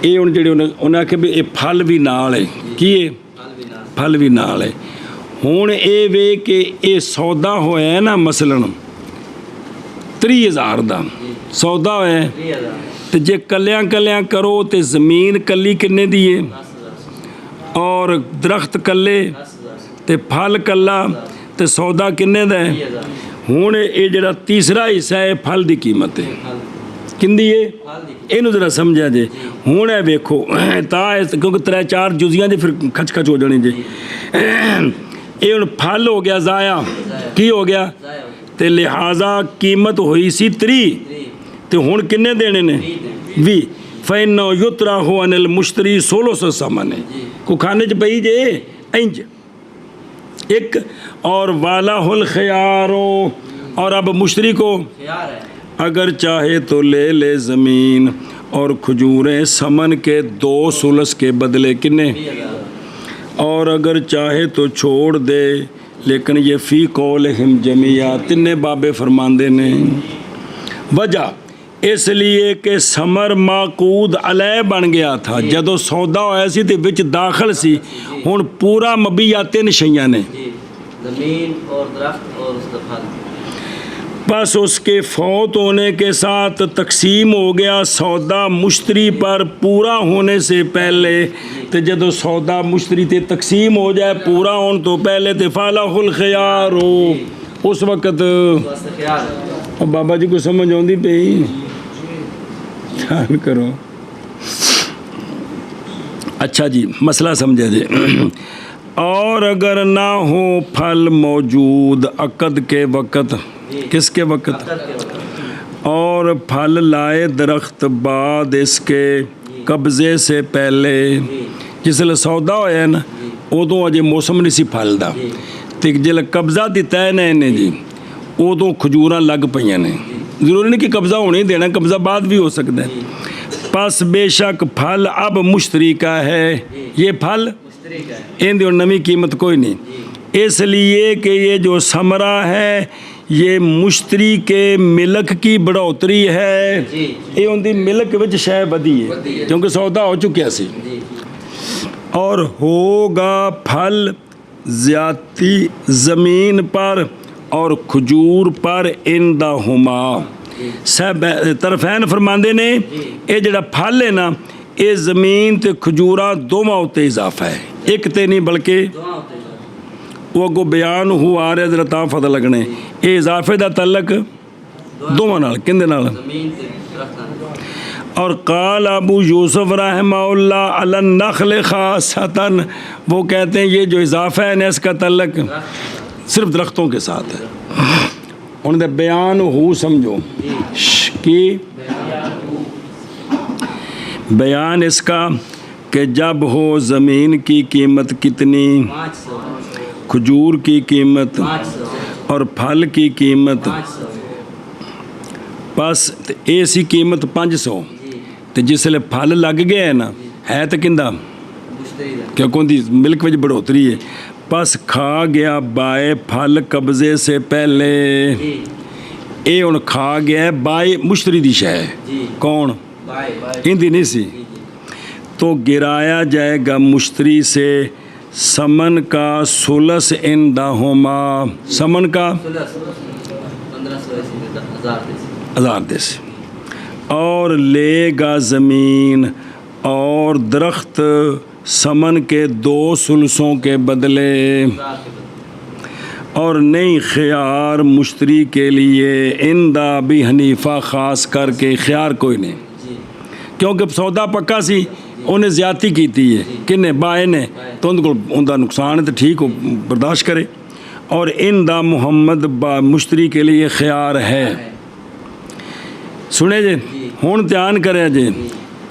ये हुण जिहड़े उन्हें आखे भी ये फल भी नाल है, की है फल भी नाल है। हुण ये वे कि ये सौदा होया है ना मसलन 30,000 का सौदा होया है, तो जे कलियां कलियां करो तो ज़मीन कली किन्ने दी है, और दरख्त कल्ले ते फल कल्ला, तो सौदा किन्ने दा है। हुण ये जिहड़ा तीसरा हिस्सा है फल की कीमत है किंदी है, इनू जरा समझा जे। हुण है वेखो क्योंकि 3-4 जुजियां जे फिर खच खच हो जानी जे। ये हुण फल हो गया ज़ाया, की हो गया, तो लिहाजा कीमत हुई सी 30, तो हुण किन्ने देने ने 20। फैन युतरा हो अनिल मुश्तरी 1600 समन है को खाने च पई जे इंज एक, और वाला हुल खयारो, और अब मुश्तरी को अगर चाहे तो ले ले ज़मीन और खजूरें समन के 2 सुलस के बदले किन्ने, और अगर चाहे तो छोड़ दे, लेकिन ये फ़ी कौल हिम जमिया तिन्ने बाबे फरमांदे ने। वजह इसलिए कि समर माकूद अलह बन गया था, जदों सौदा होया सी ते विच दाखल सी, हुण पूरा मबीया 3 शैयां ने, ज़मीन और दरख्त और उसका फल। बस उसके फौत होने के साथ तकसीम हो गया सौदा मुश्तरी पर पूरा होने से पहले, तो जदों सौदा मुश्तरी ते तकसीम हो जाए पूरा होने तो पहले, तो फालाहुल खयार हो उस वक़्त। और बाबा जी को समझ आती पई, ध्यान करो। अच्छा जी मसला समझे जी। और अगर ना हो फल मौजूद अकद के वक़्त, किसके वक़्त, और फल लाए दरख्त बाद इसके कब्ज़े से पहले, जिसले सौदा होया ना उदों अजे मौसम नहीं सी फल दा, तो जिसले कब्ज़ा दिता है ना इन्हें जी उदों खजूरां लग पईयां ने। ज़रूरी नहीं कि कब्ज़ा होने ही देना, कब्ज़ा बाद भी हो सकता है, बस बेशक फल अब मुश्तरी का है, ये फल मुश्तरी का है इनकी नवी कीमत कोई नहीं, इसलिए कि ये जो समरा है ये मुश्तरी के मिलक की बढ़ोतरी है, जी ये उनकी मिलक विच शै वधी है क्योंकि सौदा हो चुकिया सी। जी और होगा फल ज्याती ज़मीन पर और खजूर पर इंदा हुमा। सब तरफैन फरमाते ने ये जड़ा फल है ना ये ज़मीन ते खजूरा दोवां उत्ते इजाफा है, एक ते नहीं बल्कि दुआ होते हैं वो अगों बयान हो आ रहा जरा तां पता लगने ये इजाफे का तलक दोवां नाल किंदे नाल। ज़मीन से रखना। और काल अबू यूसुफ रहमहुल्लाह अलन नखल खासतन, वो कहते हैं ये जो इजाफा है ना इसका तल्लक सिर्फ दरख्तों के साथ है। उनके बयान हो समझो कि बयान इसका कि जब हो ज़मीन की कीमत कितनी, 500 खजूर की कीमत 500 और फल की कीमत 500 बस ये सी कीमत 500 जी तो जिसले फल लग गया है ना है तो किंदा मुश्तरी का क्योंकि उनकी मिल्क में बढ़ोतरी है। बस खा गया बाए फल कब्जे से पहले, जी ये हुण खा गया है बाए मुश्तरी दी शै जी कौन बाय बाय इंदी नहीं सी, तो गिराया जाएगा मुश्तरी से समन का सुलस इंदाहुमा, समन का 1500 हज़ार दे से, और लेगा ज़मीन और दरख्त समन के 2 सुलसों के बदले, और नहीं ख्यार मुश्तरी के लिए इंदा भी हनीफा ख़ास करके ख्यार कोई नहीं, क्योंकि सौदा पक्का सी उन्हें ज़्यादती की है किन्ने बाए ने, तो उनका नुकसान है तो ठीक हो बर्दाश्त करे, और इंदा मुहम्मद मुश्तरी के लिए ख्यार है। सुने जे हुण ध्यान करे जे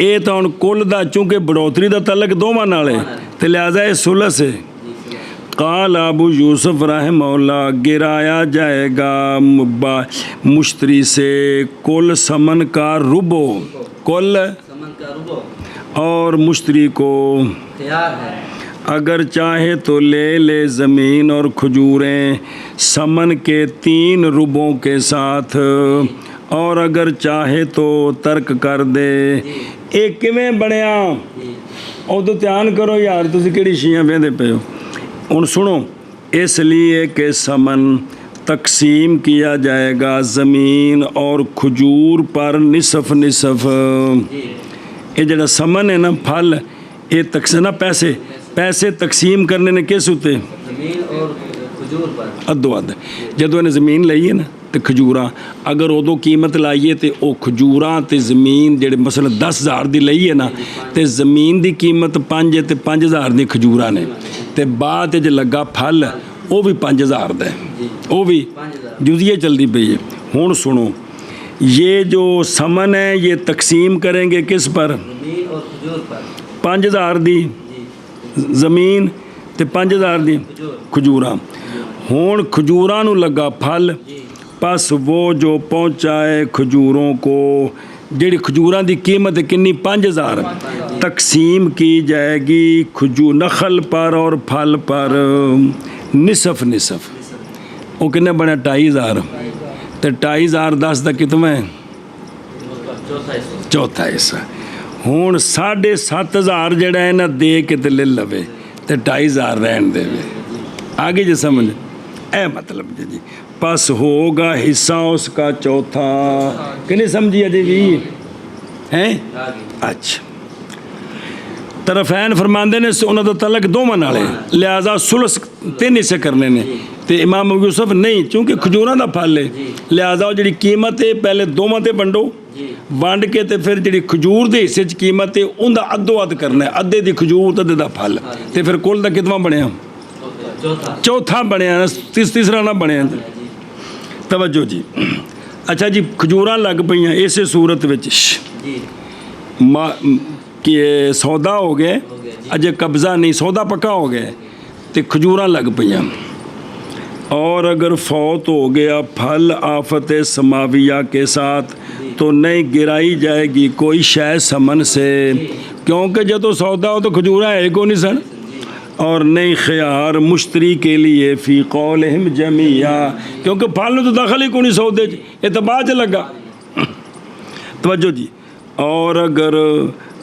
ये तो हुण कुल दा चूँकि बढ़ोतरी का तलक दोवां नाल है तो लिहाजा ये सुलस है। काल अबू यूसुफ रहमहुल्लाह गिराया जाएगा मुश्तरी से कुल समन का रुबो, कुल समन का रुबो और मुश्तरी को तैयार है, अगर चाहे तो ले ले ज़मीन और खजूरें समन के 3 रुबों के साथ, और अगर चाहे तो तर्क कर दे। ये किवें बनया उदों ध्यान करो यार, तुसीं किहड़ी शीयां वेंदे पे हो। हुण सुनो, इसलिए कि समन तकसीम किया जाएगा ज़मीन और खजूर पर निसफ निसफ। ये जड़ा समन है ना फल ये तकसीम ना पैसे तकसीम करने ने किस उत्ते ज़मीन और खजूर पर अद्धो अद्ध। जदों इन्हें ज़मीन लई है ना तो खजूरां अगर उदों कीमत लाइए तो वह खजूरां ते ज़मीन जेड़े मसलन 10,000 की लई है ना तो ज़मीन की कीमत 5 है तो 5,000 दी खजूरां ने, तो बाद च लगा फल वो भी 5,000 दा है, वो भी 5000 जुजिए चलती पई है। हुण सुनो, ये जो समन है ये तकसीम करेंगे किस पर, ज़मीन और खजूर पर 5,000 दी जी ज़मीन ते 5,000 दी खजूरां। हुण खजूरां नूं लगा फल, बस वो जो पहुँचाए खजूरों को, जिहड़ी खजूरां दी कीमत कितनी 5,000 तकसीम की जाएगी खजूर नखल पर और फल पर निसफ निसफ। वो कितने बने 2,500 तो 2,500 10 का कितना है चौथा हिस्सा। हुण 7,500 जड़ा है ना दे के ते ले लवे तो 2,500 रहन देवे। आगे जो समझ ए मतलब जी बस होगा हिस्सा उसका चौथा कि नहीं समझी अजय भी हैं। अच्छा तरफैन फरमाते ने उन्होंने तलक दोवां नाल है, लिहाजा सुलस 3 हिस्से करने ने, तो इमाम अबू यूसुफ नहीं चूँकि खजूरां दा फल है लिहाजा जी कीमत है पहले दोवां ते वंडो, वंड के तो फिर जी खजूर के हिस्से कीमत है उनका अद्धो अद्ध करना है, अद्धे की खजूर तो अद्धे का फल, तो फिर कुल का कितना बनया चौथा बनया, तीसरा ना बनया। तवज्जो जी। अच्छा जी खजूरां लग पईयां इस सूरत विच कि सौदा हो गया अजे कब्ज़ा नहीं, सौदा पक्का हो गया तो खजूरां लग पईयां। और अगर फौत हो गया फल आफत समाविया के साथ तो नहीं गिराई जाएगी कोई शय समन से, क्योंकि जब तो सौदा हो तो खजूरा है को नहीं सन। और नहीं ख्यार मुश्तरी के लिए फ़ी कौलहिम जमिया, क्योंकि फल तो दखल ही को नहीं सौदे ये तो बाद लगा। तवज्जो जी। और अगर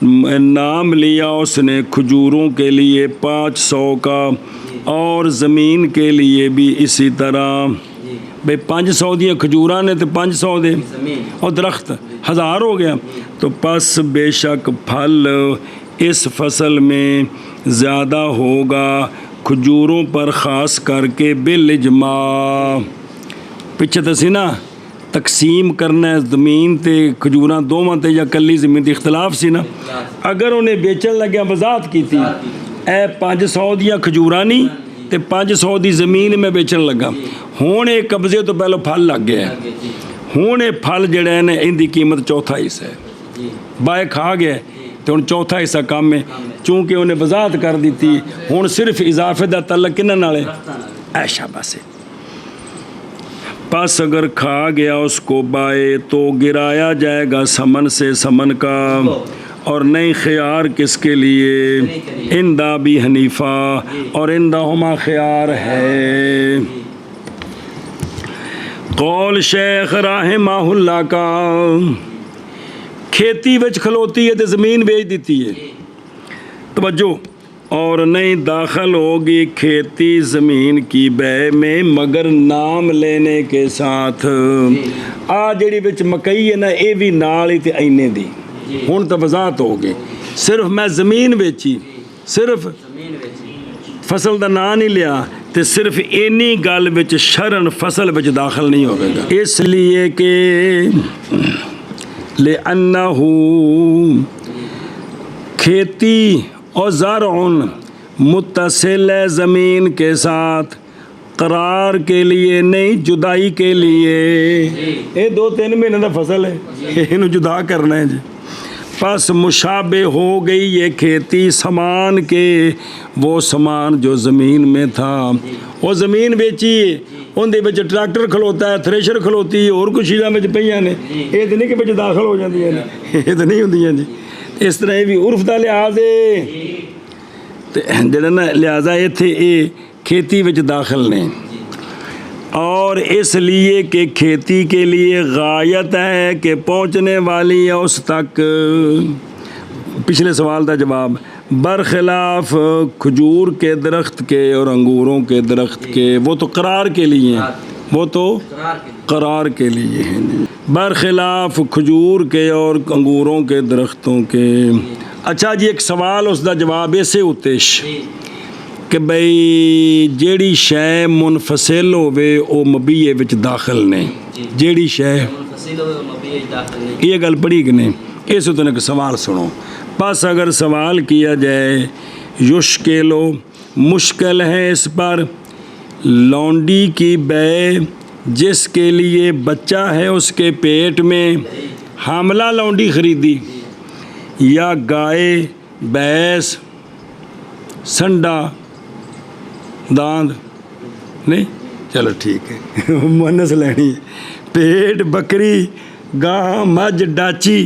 नाम लिया उसने खजूरों के लिए 500 का और ज़मीन के लिए भी इसी तरह, भाई 500 दियाँ खजूरा ने तो 500 दे और दरख्त 1000 हो गया, तो बस बेशक फल इस फसल में ज़्यादा होगा खजूरों पर ख़ास करके बिल इजमा। पिछे तसी ना तकसीम करना है ज़मीन ते खजूरा दोवां ते या कली ज़मीन ते इख्तलाफ सी ना। अगर उन्हें बेचन लग्या वजाहत की थी ए 500 दियाँ खजूरा नहीं ते 500 दी ज़मीन में बेचन लगा, हुण ये कब्जे तो पहले फल लग गया, हुण ये फल जिहड़ा है ना इनकी कीमत चौथा हिस्सा है, बाय खा गया तो हुण चौथा हिस्सा कम है, चूँकि उन्हें वजाहत कर दी थी। हुण सिर्फ इजाफे का तलक किन्हां नाल है, ऐशा बस है। बस अगर खा गया उसको बाए तो गिराया जाएगा समन से समन का, और नहीं ख्यार किसके लिए, इंदा भी हनीफा और इंदा हुमा ख्यार है। कौल शेख राहिमहुल्लाह का खेती विच खलोती है तो ज़मीन बेच देती है, तवज्जो। और नहीं दाखिल होगी खेती ज़मीन की बै में मगर नाम लेने के साथ। आ जिहड़ी विच मकई है ना ये भी नाल ही ते इन्ने दी, हुण तो वजाहत हो गई, सिर्फ मैं ज़मीन बेची, सिर्फ फसल का नाम नहीं लिया, तो सिर्फ इन्नी गल विच शरन फसल विच दाखिल नहीं होगा, इसलिए कि ले अन्नहू खेती और ज़रउन मुत्तसिल है ज़मीन के साथ, करार के लिए नहीं जुदाई के लिए। ये 2-3 महीने का फसल है, इन्हें जुदा करना है जी। बस मुशाबे हो गई ये खेती समान के, वो समान जो ज़मीन में था वो ज़मीन बेची, उनके विच ट्रैक्टर खलोता है, थ्रेशर खलोती है, और कुछ चीज़ां विच पईयां ने, ये तो नहीं कि विच दाखिल हो जांदियां ने, ये तो नहीं होंदियां जी। इस तरह ये भी उर्फ का लिहाज है, तो जिहड़ा ना लिहाजा इत्थे ये खेती विच दाखिल ने। और इसलिए कि खेती के लिए गायत है कि पहुँचने वाली है उस तक। पिछले सवाल का जवाब बरखिलाफ खजूर के दरख्त के और अंगूरों के दरख्त के, वो तो करार के लिए हैं, वो तो करार के लिए हैं, बरखिलाफ खजूर के और अंगूरों के दरख्तों के। अच्छा जी, एक सवाल उसका जवाब इसे उतेश कि बई जेड़ी शै मुनफसिल होवे वो मबीए विच दाखिल ने, जेड़ी शै ये गल पढ़ी कि नहीं, इस तो एक सवाल सुनो। बस अगर सवाल किया जाए युश्किलो मुश्किल है इस पर, लौंडी की बै जिसके लिए बच्चा है उसके पेट में, हामला लौंडी खरीदी या गाय भैंस संडा दांद नहीं, चलो ठीक है मुअन्नस लेनी, पेट बकरी गां मझ डाची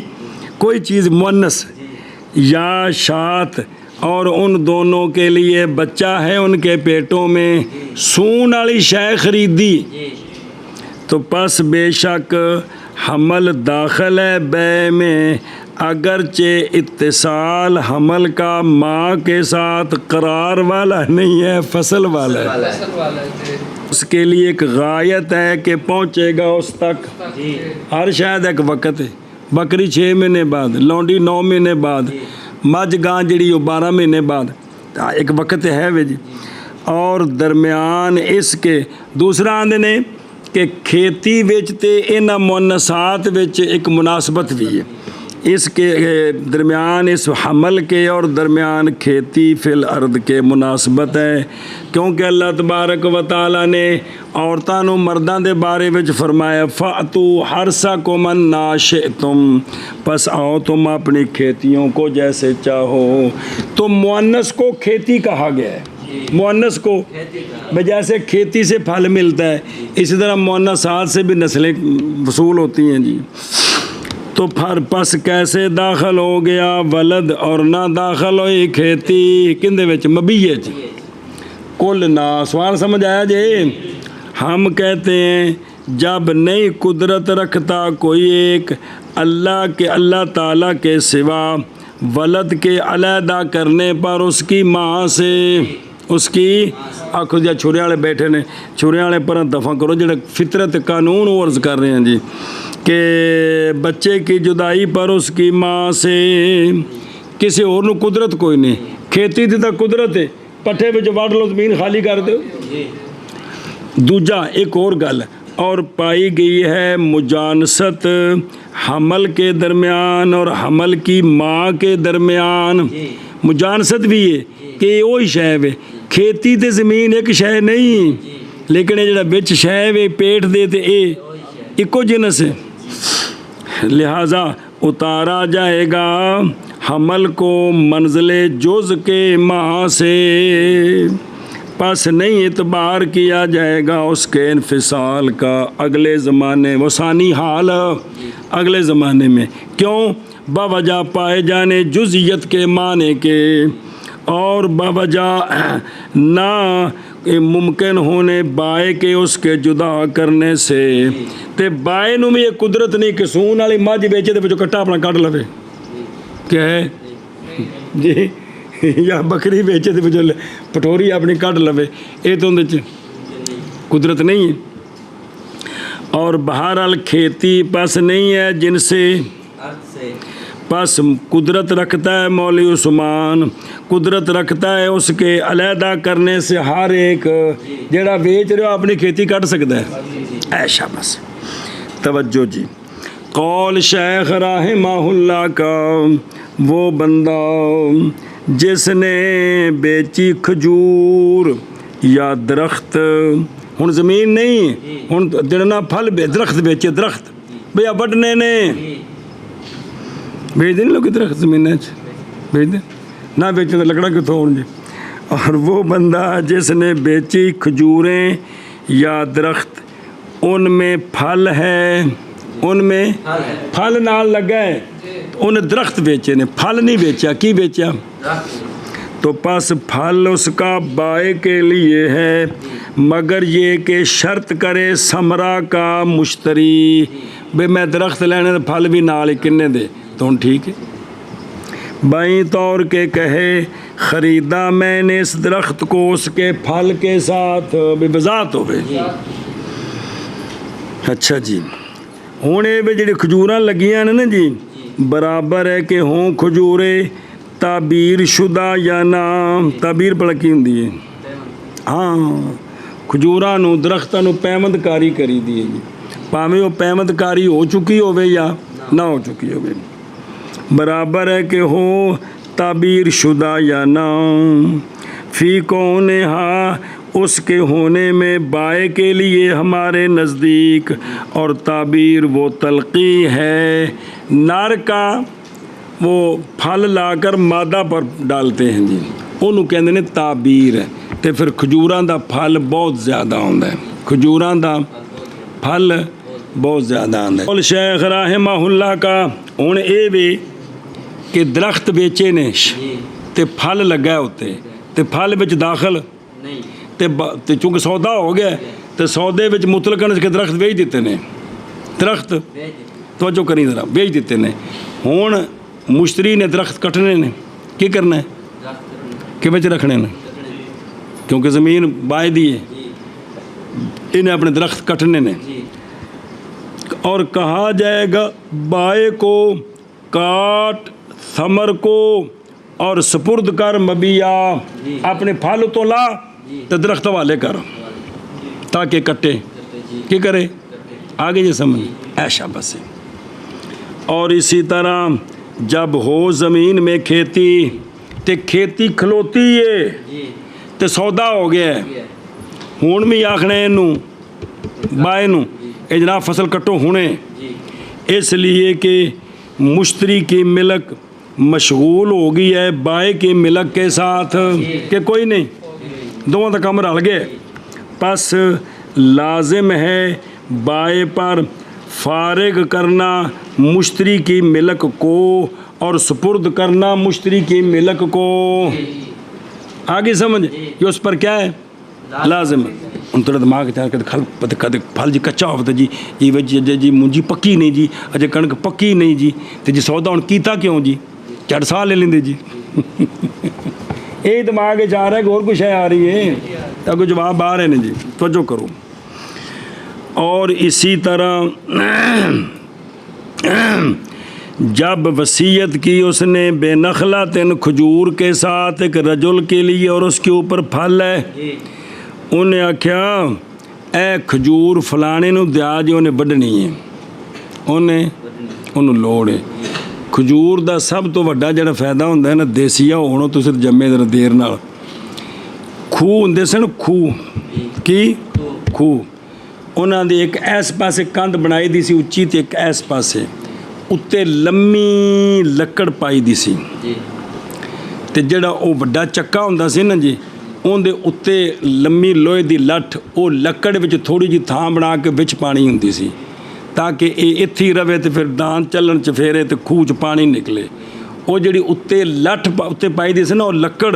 कोई चीज़ मुअन्नस या शात, और उन दोनों के लिए बच्चा है उनके पेटों में, सून वाली शय खरीदी तो बस बेशक हमल दाखिल है बै में, अगरचे इत्तिसाल हमल का माँ के साथ करार वाला नहीं है, फसल वाला है। उसके लिए एक गायत है कि पहुँचेगा उस तक, हर शायद एक वक़्त है, बकरी 6 महीने बाद, लौंडी 9 महीने बाद, मझ गां जी 12 महीने बाद, एक वक़्त है वे जी। और दरम्यान इसके दूसरा आंदे ने कि खेती विच ते इन्हां मुअन्नसात विच एक मुनासबत भी है, इसके दरमियान इस हमल के और दरमियान खेती फिल अर्द के मुनासबत है, क्योंकि अल्लाह तबारक व तआला ने औरतां नूं मर्दां दे बारे विच फरमाया फ़अतू हरसकुम अन्नाशिअतुम, बस आओ तुम अपनी खेतियों को जैसे चाहो, तो मुअन्नस को खेती कहा गया है। मुअन्नस को खेती का भाई जैसे खेती से फल मिलता है इसी तरह मुअन्नसात से भी नस्लें वसूल होती हैं जी। तो फिर पस कैसे दाखिल हो गया वलद और ना दाखिल होई खेती किंदे विच मबीये च कुल ना। सवाल समझ आया जे? हम कहते हैं जब नहीं कुदरत रखता कोई एक अल्लाह ताला के सिवा वलद के अलहदा करने पर उसकी माँ से उसकी आखो जी छुरे वाले बैठे ने छुरे वाले पर दफा करो जो फितरत कानून वो अर्ज कर रहे हैं जी कि बच्चे की जुदाई पर उसकी माँ से किसी और नू कुदरत कोई नहीं। खेती दी तो कुदरत है पट्ठे विच वढ़ लो जमीन खाली कर दो। दूजा एक और गल और पाई गई है मुजानसत हमल के दरमियान और हमल की माँ के दरमियान। मुजानसत भी है कि वो ही शै वे खेती ते ज़मीन एक शै नहीं लेकिन ये बिच शै वे पेट दे ते इको जिनस है। लिहाजा उतारा जाएगा हमल को मंजिले जुज़ के माँ से पस नहीं इतबार किया जाएगा उसके इन्फिसाल का अगले ज़माने वो सानी हाल अगले ज़माने में। क्यों? बावजह पाए जाने जुज़ियत के माने के और बावजह ना मुमकिन होने बाए के उसके जुदा करने से। ते बाए नूं भी ये कुदरत नहीं कि सून वाली मझ बेचे ते विचों कट्टा अपना कढ़ लवे क्या है जी या बकरी बेचे ते विचों पटोरी अपनी कढ़ लवे ये तो उहदे च कुदरत नहीं है। और बहरहाल खेती पस नहीं है जिनसे बस कुदरत रखता है मौली उस्मान कुदरत रखता है उसके अलहदा करने से हर एक जेड़ा बेच रहे हो अपनी खेती कट सकता है। ऐशा बस तवज्जो जी। कौल शेख राहिमहुल्लाह का वो बंदा जिसने बेची खजूर या दरख्त हुण ज़मीन नहीं हुण जड़ना फल दरख्त बेचे दरख्त भैया वड्डने ने भेज दें लोग दरख्त ज़मीन भेज दें ना बेचें तो लकड़ा कितों होंगे। और वो बंदा जिसने बेची खजूरें या दरख्त उनमें फल है उनमें फल नाल लगा है उन्हें दरख्त बेचे ने फल नहीं बेचा की बेचा तो पास फल उसका बाए के लिए है मगर ये कि शर्त करे समरा का मुश्तरी भाई मैं दरख्त लेने तो फल भी नाल किन्ने दे तो ठीक है। बाई तौर के कहे ख़रीदा मैंने इस दरख्त को उसके फल के साथ बेवजात हो गए। अच्छा जी हुण ये जी खजूरां लगियां ने ना जी बराबर है कि हों खजूरे ताबीर शुदा या ना ताबीर भला की हुंदी है हाँ खजूरां नूं दरख्तां नूं पैमंदकारी करी दी है जी भावें वो पैमंदकारी हो चुकी होवे या ना हो चुकी होवे बराबर है कि हो ताबीर शुदा या ना फ़ी कौन हा उसके होने में बाए के लिए हमारे नज़दीक और ताबीर वो तलक़ी है नार का वो फल लाकर मादा पर डालते हैं जी उन्होंने कहते हैं ताबीर है तो फिर खजूरां दा फल बहुत ज़्यादा होंदा है खजूरां दा फल बहुत ज़्यादा आंदा है। शेख राहिमहुल्लाह का हुण ये भी कि दरख्त बेचे ने ते फल लगा उत्ते ते फल विच दाखिल ते चूँकि सौदा हो गया तो सौदे विच मुतलकन के दरख्त बेच दिते ने दरख्त तवज्जो करी जरा बेच दिते ने हुण मुश्तरी ने दरख्त कटने ने की करना है कि विच रखने ने क्योंकि ज़मीन बाए दी है इन्हें अपने दरख्त कटने ने और कहा जाएगा बाए को काट समर को और सपुर्द कर मबिया अपने फल तो ला तो दरख्त वाले कर ताकि कटे की करे आगे ये समझ ऐशा बस है। और इसी तरह जब हो ज़मीन में खेती ते खेती खलोती है तो सौदा हो गया हुण भी आखने इनू बाए नू ये जनाब फसल कट्टो हुणे इसलिए कि मुश्तरी की मिलक मशगूल हो गई है बाए की मिलक के साथ कि कोई नहीं दोवां दा काम रल गया। बस लाजिम है बाए पर फारिग करना मुश्तरी की मिलक को और सुपुर्द करना मुश्तरी की मिलक को। आगे समझ ये उस पर क्या है लाजिम। हम थोड़ा दिमाग चाह कर कद फल जी कच्चा हो जी जी मुंजी पक्की नहीं जी, अजे कणक पक्की नहीं जी, तो जी सौदा हुण कीता क्यों जी, झट साह ले लेंदे जी। ये दिमाग जा रहा है कि और कुछ है आ रही है, तो कोई जवाब आ रहे हैं जी, तवज्जो करो। और इसी तरह जब वसीयत की उसने बेनखला तिन खजूर के साथ एक रजुल के लिए और उसके ऊपर फल है, उन्हें आख्या ए खजूर फलाने नूं दिया जी, उन्हें वड्ढनी है, उन्हें लोड़ है। खजूर का सब तो वड्डा जिहड़ा फायदा हुंदा है ना, देसी होण तुसीं जम्मे देर नाल। खूह हुंदे सन, खूह की खूह उन्हां दे एक इस पासे कंध बनाई दी सी उच्ची, ते एक इस पासे उत्ते लम्मी लक्कड़ पाई दी सी, ते जिहड़ा वो वड्डा चक्का हुंदा सी ना जी, उहदे उत्ते लम्मी लोहे दी लठ, वो लक्कड़ विच थोड़ी जी थां बना के विच पानी हुंदी सी, ताकि ये इत्थे ही रवे तो फिर दान चलन च फेरे तो खूह च पानी निकले। वो जिहड़ी उत्ते लठ उत्ते पाई दी सी ना, वो लक्कड़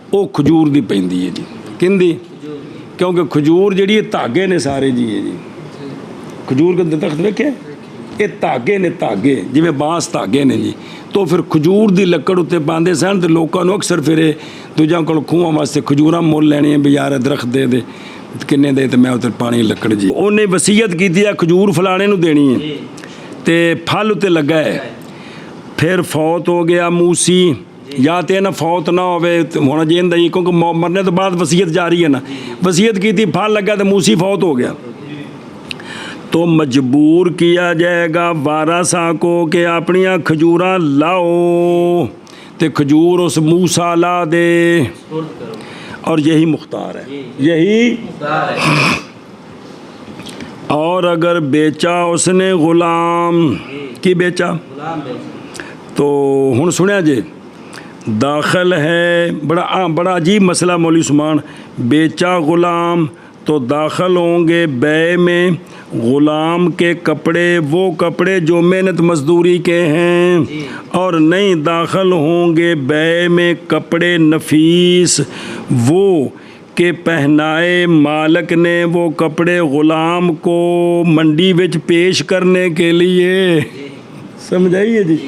वो खजूर दी पैंदी है जी। किंदी? क्योंकि खजूर जिहड़ी धागे ने सारे जी है जी, खजूर के दरख्त वेखे ये धागे ने, धागे जिवें बांस धागे ने जी, तो फिर खजूर की लक्कड़ उत्ते पाते सन, तो लोगों को अक्सर फिर दूजा को खूहां वास्ते खजूरां मुल लैणियां भी यार दरख्त दे किन्ने दे, तो मैं उत्ते पानी लक्कड़ जी। उन्हें वसीयत की है खजूर फलाने नूं देनी है, तो फल उत्ते लगा है। फिर फौत हो गया मूसी, या तो ना फौत ना होवे होना चाहिए, क्योंकि मरने तो बाद वसीयत जारी है ना, वसीयत की थी फल लगा तो मूसी फौत हो गया, तो मजबूर किया जाएगा वारसा को कि अपनियां खजूरां लाओ, तो खजूर उस मूसा ला दे। और यही मुख्तार है, यही मुख्तार है। और अगर बेचा उसने गुलाम की बेचा, तो हुण सुनिया जे दाखिल है बड़ा अजीब मसला मौलवी उस्मान। बेचा गुलाम तो दाखिल होंगे बै में ग़ुलाम के कपड़े, वो कपड़े जो मेहनत मजदूरी के हैं, और नहीं दाखिल होंगे बै में कपड़े नफीस वो के पहनाए मालिक ने वो कपड़े ग़ुलाम को मंडी विच पेश करने के लिए। समझाइए जी,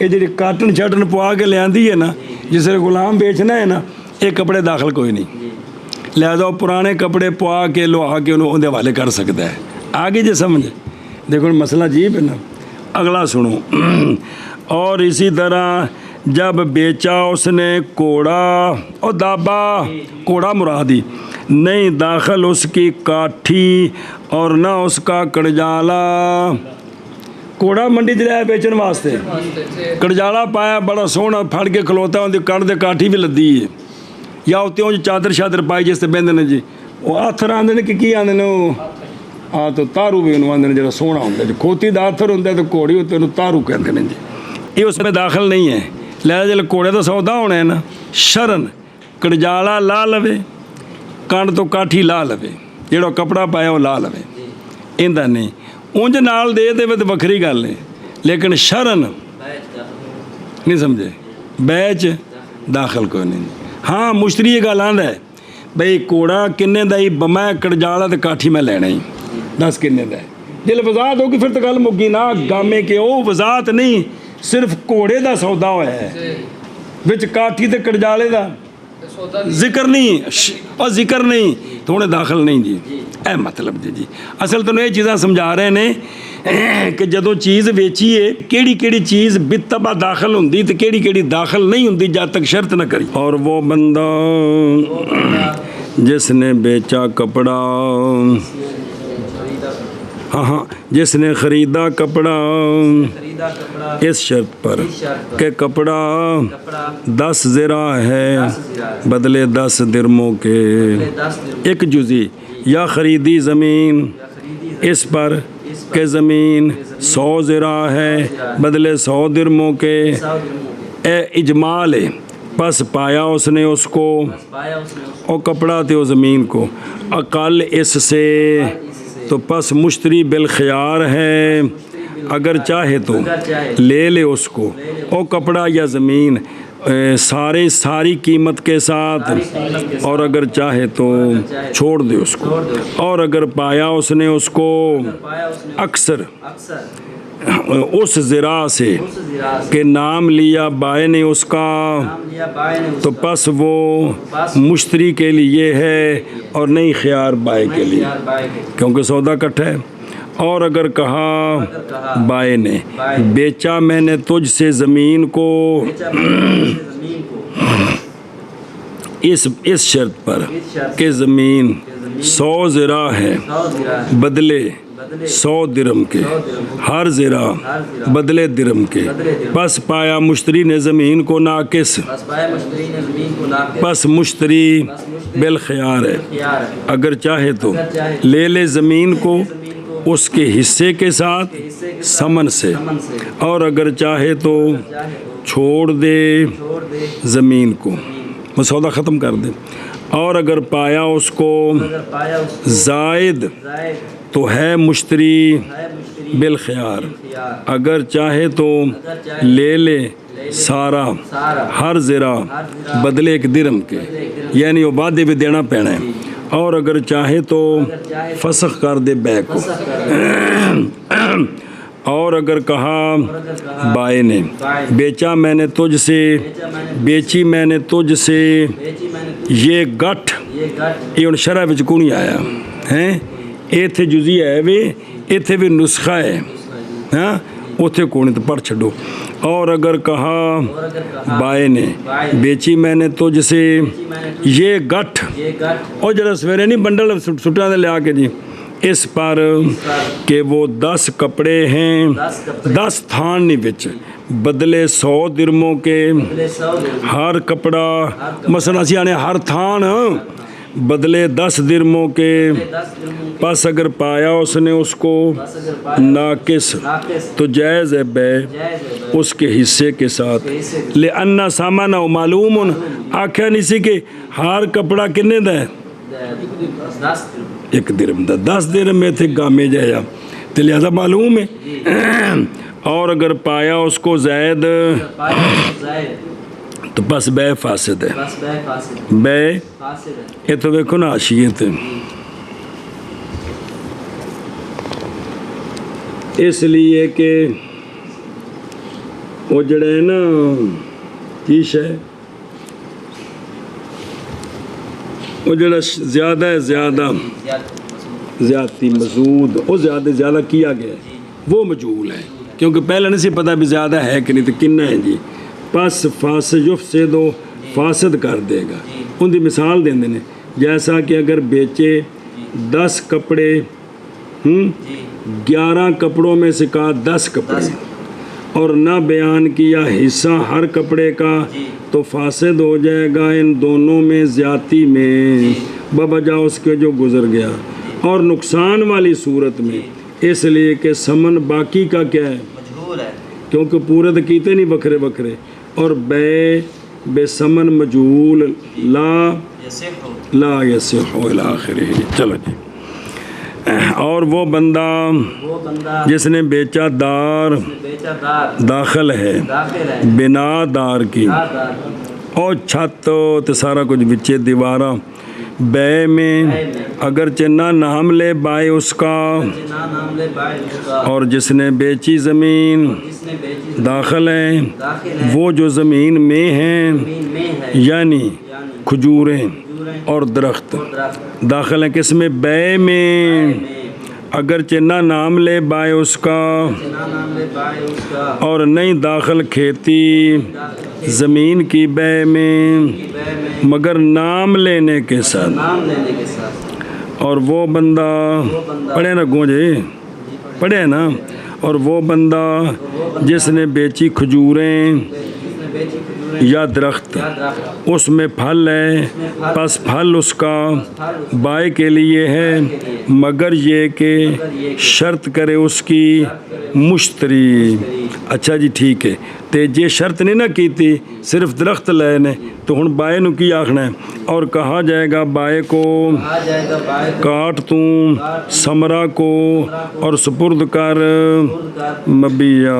ये जी काटन शाटन पवा के लियांदी है ना, जिससे गुलाम बेचना है ना, ये कपड़े दाखिल कोई नहीं, लिहाजा पुराने कपड़े पवा के लुहा के उन्हें हवाले कर सकता है। आगे जो समझ देखो मसला अजीब है ना, अगला सुनो। और इसी तरह जब बेचा उसने कोड़ा और दाबा, कोड़ा मुरादी नहीं दाखिल उसकी काठी और ना उसका कड़जाला। कोड़ा मंडी च लिया बेचने वास्ते, कड़जाला पाया बड़ा सोहना फड़ के खलोता, उनकी कण दे काठी भी लद्दी है, या उत्ते चादर शादर पाई जिस बहते ने जी, वो आथर आते हैं कि आते हैं आ, तो तारू भी उन्होंने आते हैं जो सोहना होंगे जी, खोती का आथर होंगे तो घोड़ी उत्ते तारू कहते हैं जी, ये उसमें दाखिल नहीं है। लिहाजा जल्द घोड़े का सौदा होना है ना, शरण कड़जाला ला लवे, कण तो काठी ला लवे, जो कपड़ा पाया वो ला लवे, इंदा नहीं उंज नाल दे देवे तो वखरी गल है, लेकिन शरण नहीं समझे, बैच दाखिल कोई नहीं। हाँ मुश्तरी ये गल आंदा है बई घोड़ा किन्ने दा ही, मैं कड़जाला तो काठी मैं लेना ही, दस किन्ने दा है, जिल वजात होगी फिर तो गल मुक्की ना। गामे के वो वजात नहीं, सिर्फ घोड़े का सौदा होया है, विच काठी ते कड़जाले का जिक्र नहीं और जिक्र नहीं, तो उन्हें दाखिल नहीं जी। ए मतलब जी असल तो ये चीज़ां समझा रहे हैं कि जदों चीज़ वेचीए केड़ी केड़ी चीज़ बितबा दाखिल होंदी ते केड़ी केड़ी दाखिल नहीं होंदी, जब तक शर्त न करी। और वो बंदा जिसने बेचा कपड़ा, हाँ जिसने ख़रीदा कपड़ा इस शर्त पर कि कपड़ा 10 ज़िरा है बदले 10 दिरमों के, एक जुज़ी, या ख़रीदी ज़मीन इस पर कि ज़मीन 100 ज़िरा है बदले 100 दिरमों के। ए इजमाल है बस पाया उसने उसको बस पाया उसने उसको और कपड़ा थे वो ज़मीन को अकल इससे इससे तो पस मुश्तरी बिल ख़ियार है अगर चाहे तो अगर चाहे ले ले उसको और कपड़ा या ज़मीन सारी कीमत के साथ और अगर चाहे तो छोड़ दे उसको छोड़ दो और अगर पाया उसने उसको पाया उसने अक्सर अक्सर उस ज़रा से उस ज़रा से के नाम लिया बाय ने उसका नाम लिया बाय ने तो उसका बस वो मुश्तरी के लिए है और नहीं ख्यार बाय के लिए यार बाय के क्योंकि सौदा इकट्ठा है और अगर कहा कहा बाय ने बाय बेचा मैंने तुझसे ज़मीन को बेचा मैंने ज़मीन को इस शर्त पर इस शर्त कि ज़मीन ज़मीन 100 ज़रा है 100 ज़रा है बदले बदले 100 दिरम के 100 दिरहम हर ज़रा हर ज़रा बदले दिरम के बदले दिरहम बस पाया मुश्तरी ने ज़मीन को नाकिस बस पाया मुश्तरी ने ज़मीन को नाक़िस बस मुश्तरी बस मुश्तरी बिल ख़ियार है ख्यार है अगर चाहे तो अगर चाहे ले ले ज़मीन को ज़मीन को उसके हिस्से के साथ हिस्से के समन से समन से और अगर चाहे तो चाहे तो छोड़ दे छोड़ दे ज़मीन को वो सौदा ख़त्म कर दे और अगर पाया उसको अगर पाया उसको जायद जायद तो है मुश्तरी है मुश्तरी बिल ख़ियार ख्यार अगर चाहे तो अगर चाहे ले ले सारा सारा हर ज़रा हर ज़रा बदले एक दिरम के यानी वो वादे भी देना पैना है और अगर चाहे तो अगर चाहे फसख कर दे बै को फसख कर और अगर कहा अगर कहा बाय ने बाय बेचा मैंने तुझसे बेचा मैंने बेची मैंने तुझसे बेची मैंने ये गठ ये गट ये ਹੁਣ ਸ਼ਰ੍ਹਾ ਵਿੱਚ ਕੋਈ ਨਹੀਂ ਆਇਆ ਹੈ ਇੱਥੇ ਜੁਜ਼ੀ ਹੈ ਵੇ ਇੱਥੇ ਵੀ ਨੁਸਖਾ ਹੈ ਹਾਂ ਉੱਥੇ ਕੋਈ ਨਹੀਂ ਤਾਂ ਪੜ ਛੱਡੋ और अगर कहा और अगर कहा बाय ने बाय बेची मैंने तुझसे बेची मैंने ये गठ ये गट और जरा सवेरे नहीं बंडल सुटा दे लिया के जी इस पर कि वो 10 कपड़े हैं 10 कपड़े 10 थान नहीं बिच बदले 100 दिरमों के बदले 100 दिरहम हर कपड़ा मसलन असी आने हर थान बदले 10 दिरमों के 10 दिरहम के बस अगर पाया उसने उसको बस अगर पाया नाकिस नाक़िस तो जायज़ है बै जायज़ है उसके हिस्से के साथ हिस्से ले अन्ना सामान मालूम आख्या नहीं सी कि हार कपड़ा किन्ने दा है 10 दिरहम एक दिरम दा 10 दिरम में थे गामे जाया तो लिहाजा मालूम है और अगर पाया उसको जायद पाया जायद तो बस बै फासिद है बस बै फासिद बै फासिद है ये तो देखो ना आशियत इसलिए कि वो जड़े है ना चीज है वो जड़ा ज़्यादा है ज़्यादा ज़्यादती मसूद वो ज़्यादा किया गया है वो मजूल है क्योंकि पहले नहीं सी पता भी ज़्यादा है कि नहीं तो किन्ना है जी बस फासिद से दो फासिद कर देगा उनकी मिसाल देंगे ने जैसा कि अगर बेचे 10 कपड़े 11 कपड़ों में से कहा 10 कपड़े और ना बयान किया हिस्सा हर कपड़े का तो फासिद हो जाएगा इन दोनों में ज़्यादती में बवजह उसके जो गुज़र गया और नुकसान वाली सूरत में इसलिए कि समन बाकी का क्या है मजहूल है क्योंकि पूरे तो कीते नहीं बखरे बखरे और बेसमन मजूल ला यसिहु ला यसिहु इला आखिरिही चलो जी और वो बंदा जिसने बेचा दार बेचा दार दाखिल है दाखिल है बिना दार की दार और छत तो सारा कुछ बिचे दीवारा बै में अगर चिन्ना नाम ले बाय उसका ना नाम ले बाय उसका और जिसने बेची ज़मीन जिसने बेची दाखिल है दाखिल है वो जो ज़मीन में हैं जमीन में है यानी यानी खजूरें खजूरें और दरख्त और दरख्त दाखिल है किसमें बै में में अगर चिन्ना नाम ले बाय उसका ना नाम ले बाय उसका और नहीं दाखिल खेती ज़मीन की बै में बै में मगर नाम लेने के साथ नाम लेने के साथ और वो बंदा पढ़े ना गूंजे पढ़े ना और वो बंदा जिसने बेची खजूरें जिसने बेची खजूरें या दरख्त या दरख्त उसमें फल है बस फल उसका बाय के लिए है मगर ये कि शर्त करे उसकी मुश्तरी। अच्छा जी ठीक है ते जे शर्त नहीं ना की थी सिर्फ दरख्त लाए ने तो हुण बाए नूं की आखना है और कहा जाएगा बाए को आ जाएगा बाय काट तूं समरा को और सुपुर्द कर कर मबिया।